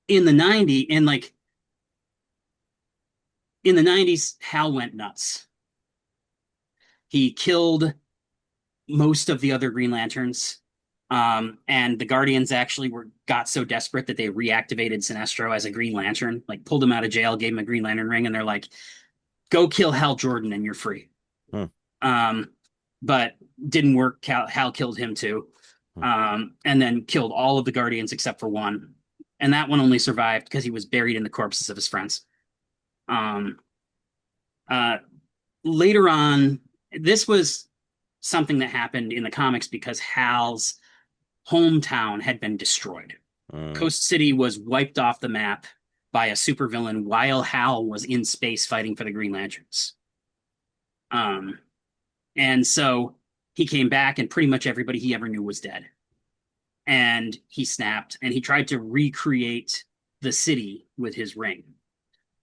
the 90s, Hal went nuts. He killed most of the other Green Lanterns. And the Guardians actually got so desperate that they reactivated Sinestro as a Green Lantern, like pulled him out of jail, gave him a Green Lantern ring, and they're like, go kill Hal Jordan and you're free. But didn't work. Hal killed him too. And then killed all of the Guardians except for one. And that one only survived because he was buried in the corpses of his friends. Later on, this was something that happened in the comics because Hal's hometown had been destroyed. Coast City was wiped off the map by a supervillain while Hal was in space fighting for the Green Lanterns. And so he came back and pretty much everybody he ever knew was dead. And he snapped and he tried to recreate the city with his ring.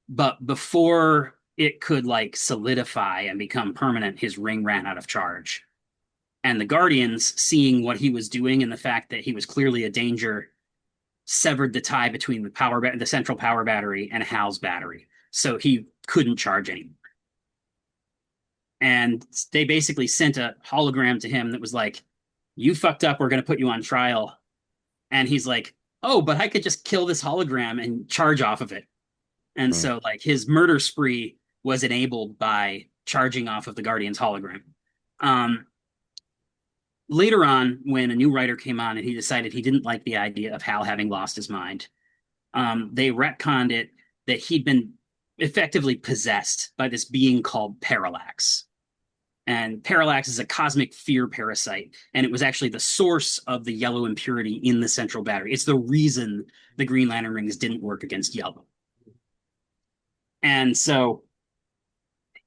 But before it could like solidify and become permanent, his ring ran out of charge. And the Guardians, seeing what he was doing and the fact that he was clearly a danger, severed the tie between the central power battery and Hal's battery. So he couldn't charge anymore. And they basically sent a hologram to him that was like, you fucked up, we're going to put you on trial. And he's like, oh, but I could just kill this hologram and charge off of it. And so like his murder spree was enabled by charging off of the Guardian's hologram. Later on, when a new writer came on and he decided he didn't like the idea of Hal having lost his mind, they retconned it that he'd been effectively possessed by this being called Parallax. And Parallax is a cosmic fear parasite, and it was actually the source of the yellow impurity in the central battery. It's the reason the Green Lantern rings didn't work against yellow. And so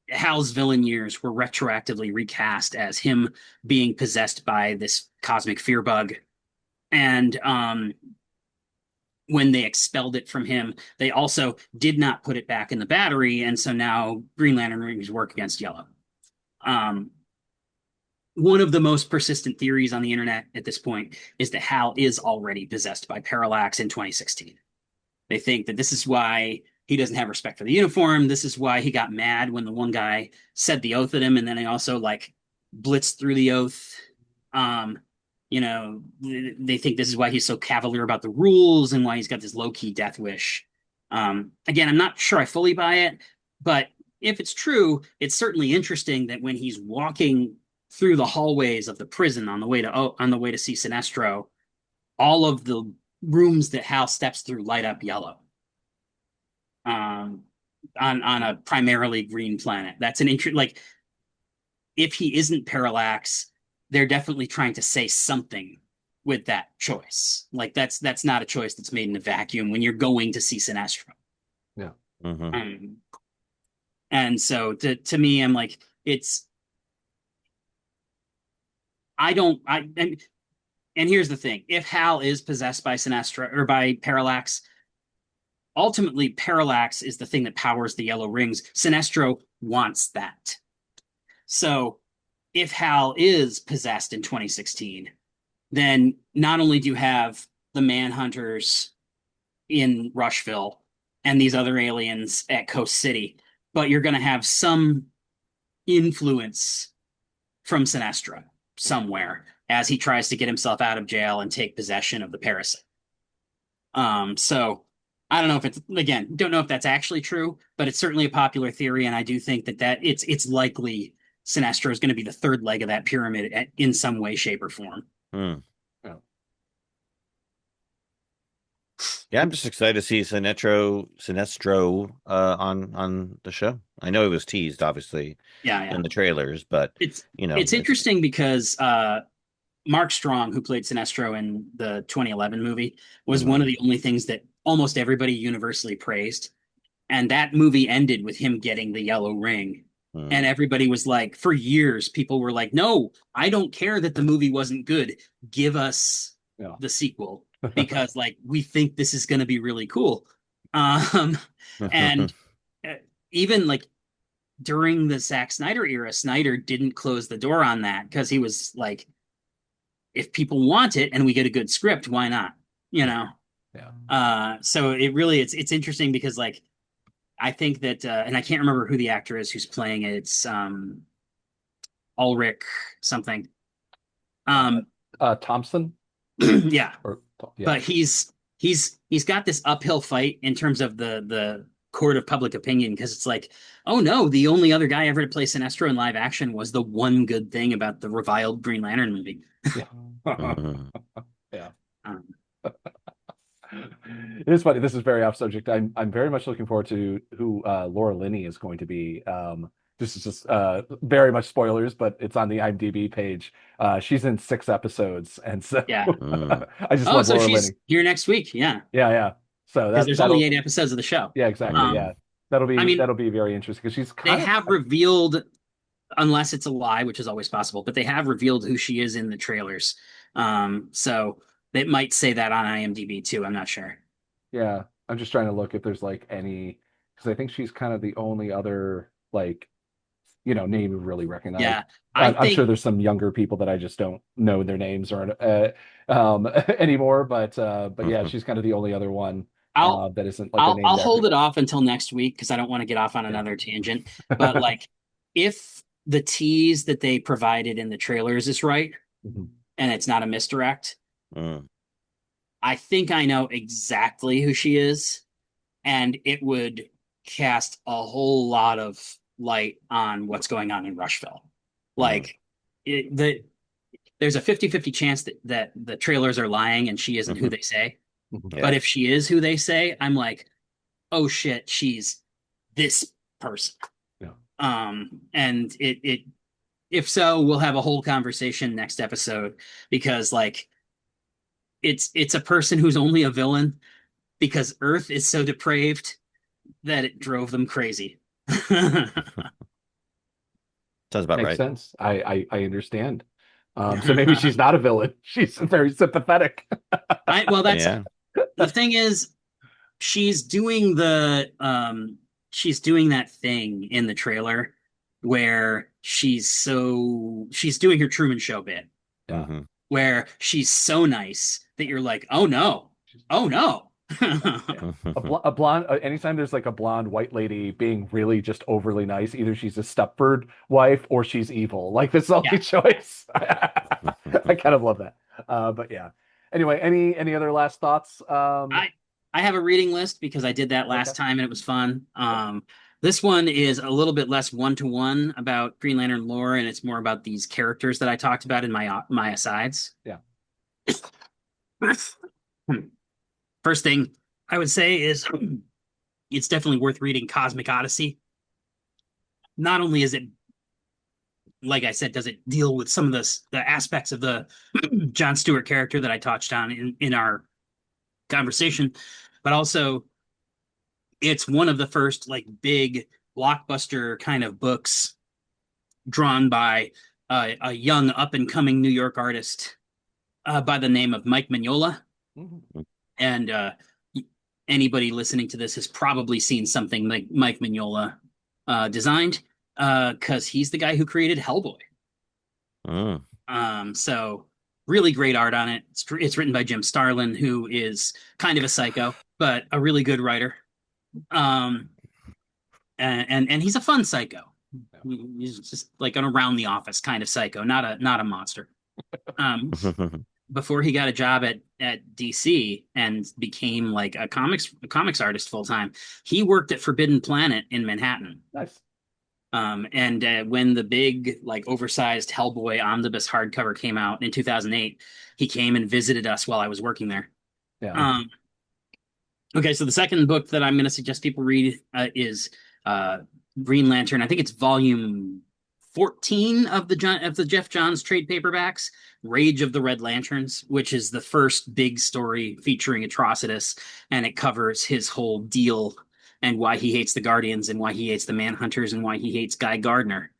Hal's villain years were retroactively recast as him being possessed by this cosmic fear bug. And when they expelled it from him, they also did not put it back in the battery, and so now Green Lantern rings work against yellow. One of the most persistent theories on the internet at this point is that Hal is already possessed by Parallax in 2016. They think that this is why he doesn't have respect for the uniform. This is why he got mad when the one guy said the oath at him, and then they also like blitzed through the oath. You know, they think this is why he's so cavalier about the rules and why he's got this low-key death wish. Again, I'm not sure I fully buy it, but if it's true, it's certainly interesting that when he's walking through the hallways of the prison on the way to see Sinestro, all of the rooms that Hal steps through light up yellow. On a primarily green planet. That's an like if he isn't Parallax, they're definitely trying to say something with that choice. Like that's not a choice that's made in a vacuum when you're going to see Sinestro. Yeah. And so to me, I'm like, and here's the thing. If Hal is possessed by Sinestro or by Parallax, ultimately Parallax is the thing that powers the yellow rings. Sinestro wants that. So if Hal is possessed in 2016, then not only do you have the Manhunters in Rushville and these other aliens at Coast City, but you're going to have some influence from Sinestro somewhere as he tries to get himself out of jail and take possession of the parasite. So I don't know if it's, again, don't know if that's actually true, but it's certainly a popular theory, and I do think that it's likely Sinestro is going to be the third leg of that pyramid in some way, shape, or form. Yeah, I'm just excited to see Sinestro on the show. I know it was teased, obviously, in the trailers, but it's interesting because Mark Strong, who played Sinestro in the 2011 movie, was one of the only things that almost everybody universally praised. And that movie ended with him getting the yellow ring. And everybody was like, for years, people were like, no, I don't care that the movie wasn't good. Give us the sequel because like, we think this is going to be really cool. And even like during the Zack Snyder era, Snyder didn't close the door on that because he was like, if people want it and we get a good script, why not? So it really, it's interesting because like, I think that, and I can't remember who the actor is who's playing it. It's Ulrich something. Thompson. Yeah. But he's got this uphill fight in terms of the court of public opinion because it's like, oh no, the only other guy ever to play Sinestro in live action was the one good thing about the reviled Green Lantern movie. Yeah. It is funny. This is very off subject. I'm very much looking forward to who Laura Linney is going to be. This is just very much spoilers, but it's on the IMDb page. She's in 6 episodes, and so I just love Laura Linney. Here next week. Yeah. So there's only 8 episodes of the show. Yeah, exactly. That'll be very interesting because she's they have revealed, unless it's a lie, which is always possible, but they have revealed who she is in the trailers. So it might say that on IMDb too. I'm not sure. Yeah, I'm just trying to look if there's like any, because I think she's kind of the only other like, name you really recognize. Yeah, I'm sure there's some younger people that I just don't know their names or anymore. But yeah, she's kind of the only other one that isn't like. I'll hold it off until next week because I don't want to get off on another tangent. But like, if the tease that they provided in the trailers is right, and it's not a misdirect. I think I know exactly who she is, and it would cast a whole lot of light on what's going on in Rushville. Like, there's a 50-50 chance that the trailers are lying and she isn't who they say. But if she is who they say, I'm like, oh shit, she's this person. And it if so, we'll have a whole conversation next episode because like it's a person who's only a villain because Earth is so depraved that it drove them crazy. Sounds about Makes right. sense. I understand. So maybe she's not a villain. She's very sympathetic. The thing is, she's doing that thing in the trailer where she's doing her Truman Show bit. Where she's so nice that you're like, oh no. A blonde, anytime there's like a blonde white lady being really just overly nice, either she's a Stepford wife or she's evil. Like this is the only choice. I kind of love that. But yeah. Anyway, any other last thoughts? I have a reading list because I did that last time and it was fun. This one is a little bit less one-to-one about Green Lantern lore, and it's more about these characters that I talked about in my asides. Yeah. First thing I would say is it's definitely worth reading Cosmic Odyssey. Not only is it, like I said, does it deal with some of the aspects of the John Stewart character that I touched on in our conversation, but also it's one of the first like big blockbuster kind of books drawn by a young up and coming New York artist by the name of Mike Mignola. And anybody listening to this has probably seen something like Mike Mignola designed because he's the guy who created Hellboy. So really great art on it. It's written by Jim Starlin, who is kind of a psycho, but a really good writer. Um, and he's a fun psycho. He's just like an around the office kind of psycho, not a monster. Um, before he got a job at DC and became like a comics artist full time, he worked at Forbidden Planet in Manhattan. Nice. And when the big, like, oversized Hellboy omnibus hardcover came out in 2008, he came and visited us while I was working there. Yeah. Okay, so the second book that I'm going to suggest people read is Green Lantern. I think it's volume 14 of the Jeff Johns trade paperbacks, Rage of the Red Lanterns, which is the first big story featuring Atrocitus, and it covers his whole deal and why he hates the Guardians and why he hates the Manhunters and why he hates Guy Gardner,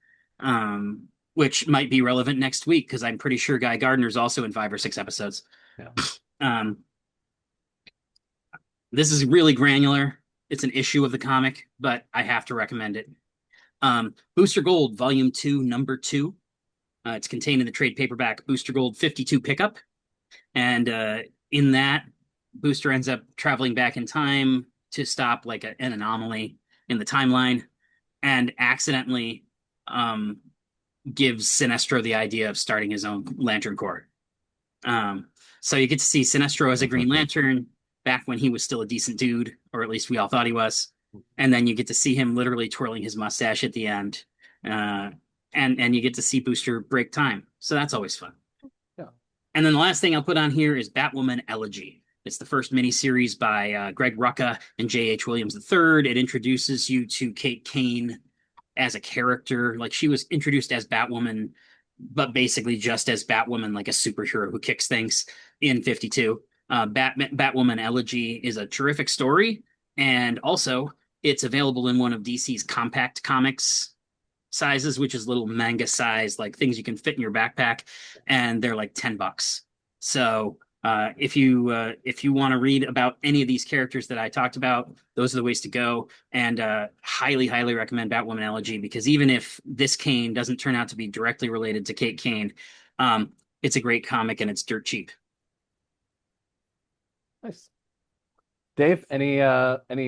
which might be relevant next week because I'm pretty sure Guy Gardner's also in 5 or 6 episodes. Yeah. This is really granular. It's an issue of the comic, but I have to recommend it. Booster Gold, Volume 2, Number 2. It's contained in the trade paperback Booster Gold 52 pickup. And in that, Booster ends up traveling back in time to stop like an anomaly in the timeline and accidentally gives Sinestro the idea of starting his own Lantern Corps. So you get to see Sinestro as a Green Lantern back when he was still a decent dude, or at least we all thought he was. And then you get to see him literally twirling his mustache at the end. And you get to see Booster break time. So that's always fun. Yeah. And then the last thing I'll put on here is Batwoman Elegy. It's the first miniseries by Greg Rucka and J.H. Williams III. It introduces you to Kate Kane as a character. Like, she was introduced as Batwoman, but basically just as Batwoman, like a superhero who kicks things in 52. Batwoman Elegy is a terrific story. And also, it's available in one of DC's compact comics sizes, which is little manga size, like things you can fit in your backpack. And they're like $10. So if you want to read about any of these characters that I talked about, those are the ways to go. And highly recommend Batwoman Elegy, because even if this Kane doesn't turn out to be directly related to Kate Kane, it's a great comic and it's dirt cheap. Nice. Dave, any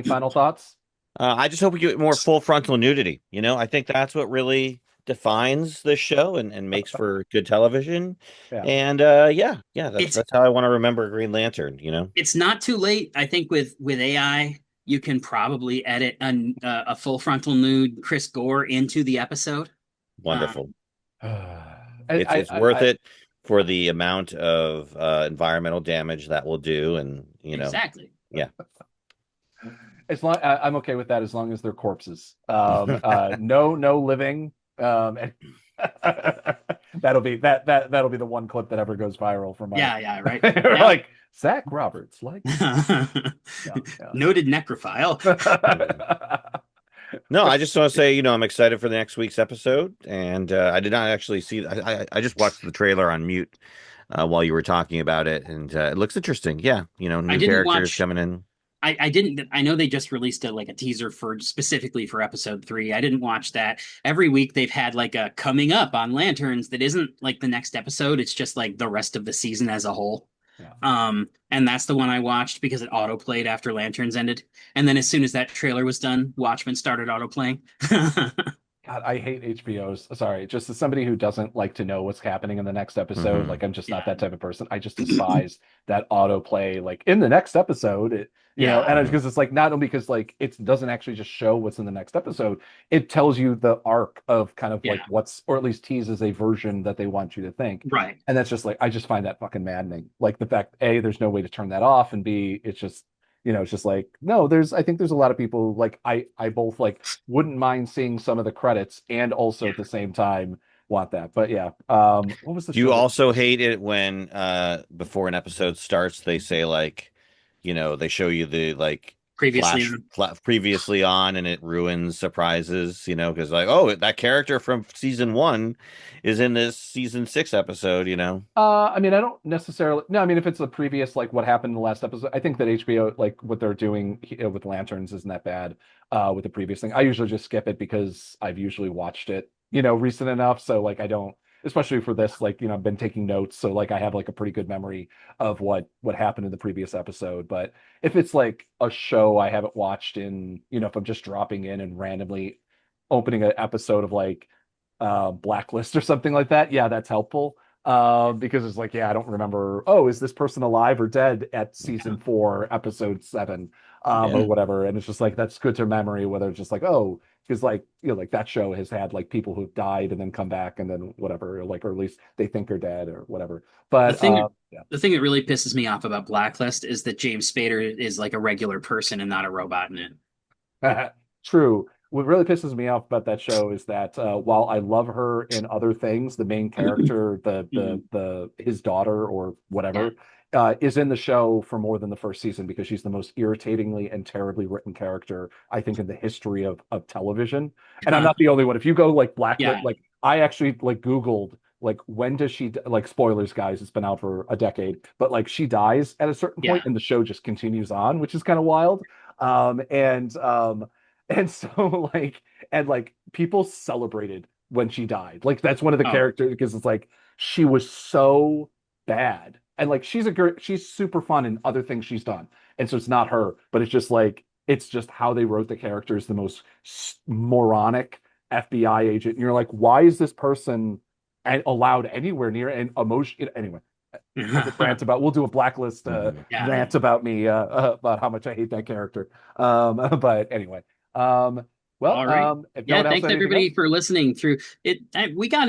final thoughts? I just hope we get more full frontal nudity. I think that's what really defines this show and makes for good television. Yeah. And that's how I want to remember Green Lantern. It's not too late. I think with AI, you can probably edit a full frontal nude Chris Gore into the episode. Wonderful. It's worth it for the amount of environmental damage that will do, and exactly. Yeah. As long I'm okay with that, as long as they're corpses. No living. That'll be the one clip that ever goes viral from my. Yeah, right. Like Zach Roberts, like noted necrophile. No, I just want to say, I'm excited for the next week's episode, and I did not actually see. I just watched the trailer on mute while you were talking about it, and it looks interesting. Yeah, new characters coming in. I didn't. I know they just released a teaser specifically for episode 3. I didn't watch that. Every week they've had like a coming up on Lanterns that isn't like the next episode. It's just like the rest of the season as a whole. Yeah. And that's the one I watched because it auto played after Lanterns ended. And then as soon as that trailer was done, Watchmen started auto playing. God, I hate HBOs. Sorry, just as somebody who doesn't like to know what's happening in the next episode, like I'm just not that type of person. I just despise that autoplay. Like in the next episode, and because it's like not only because like it doesn't actually just show what's in the next episode, it tells you the arc of kind of like what's, or at least teases a version that they want you to think. Right. And that's just like, I just find that fucking maddening. Like the fact, A, there's no way to turn that off, and B, it's just, it's just like, no, I think there's a lot of people like I both like wouldn't mind seeing some of the credits and also at the same time want that. But yeah. What was the Do you also hate it when before an episode starts, they say like, they show you the like previously on, and it ruins surprises, because like, oh, that character from season 1 is in this season 6 episode, I mean, I don't necessarily. No, I mean, if it's the previous, like what happened in the last episode, I think that HBO, like what they're doing with Lanterns, isn't that bad. With the previous thing, I usually just skip it because I've usually watched it, recent enough, so like I don't especially for this, like, I've been taking notes, so like I have like a pretty good memory of what happened in the previous episode. But if it's like a show I haven't watched in, if I'm just dropping in and randomly opening an episode of like Blacklist or something like that, yeah, that's helpful. Because it's like, yeah, I don't remember, oh, is this person alive or dead at season 4, episode 7, or whatever. And it's just like, that's good to memory, whether it's just like, oh, because like, like that show has had like people who've died and then come back and then whatever, like, or at least they think are dead or whatever. But the thing that really pisses me off about Blacklist is that James Spader is like a regular person and not a robot in it. True. What really pisses me off about that show is that while I love her in other things, the main character, the his daughter or whatever, is in the show for more than the first season because she's the most irritatingly and terribly written character I think in the history of television. And I'm not the only one. If you go like Blacklit, like I actually like Googled like when does she like spoilers, guys? It's been out for a decade, but like she dies at a certain point, and the show just continues on, which is kind of wild. And so like people celebrated when she died. Like that's one of the characters because it's like she was so bad. And like she's super fun in other things she's done. And so it's not her, but it's just like it's just how they wrote the character is the most moronic FBI agent. And you're like, why is this person allowed anywhere near and emotion anyway? Rant about we'll do a Blacklist rant about me about how much I hate that character. But anyway. Well, all right. if no one else thanks everybody for listening through it. We got